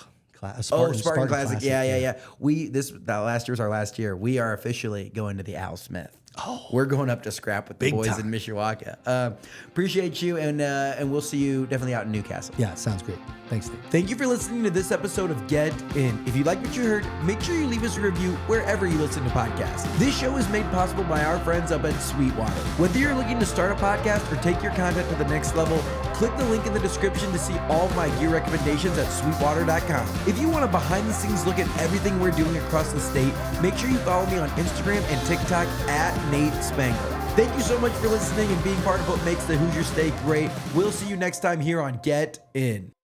Spartan Classic. Yeah. That last year was our last year. We are officially going to the Al Smith. Oh, we're going up to scrap with the boys in Mishawaka. Appreciate you, and we'll see you definitely out in Newcastle. Yeah, sounds great. Thanks, Steve. Thank you for listening to this episode of Get In. If you like what you heard, make sure you leave us a review wherever you listen to podcasts. This show is made possible by our friends up at Sweetwater. Whether you're looking to start a podcast or take your content to the next level, click the link in the description to see all of my gear recommendations at sweetwater.com. If you want a behind-the-scenes look at everything we're doing across the state, make sure you follow me on Instagram and TikTok at Nate Spangle. Thank you so much for listening and being part of what makes the Hoosier State great. We'll see you next time here on Get In.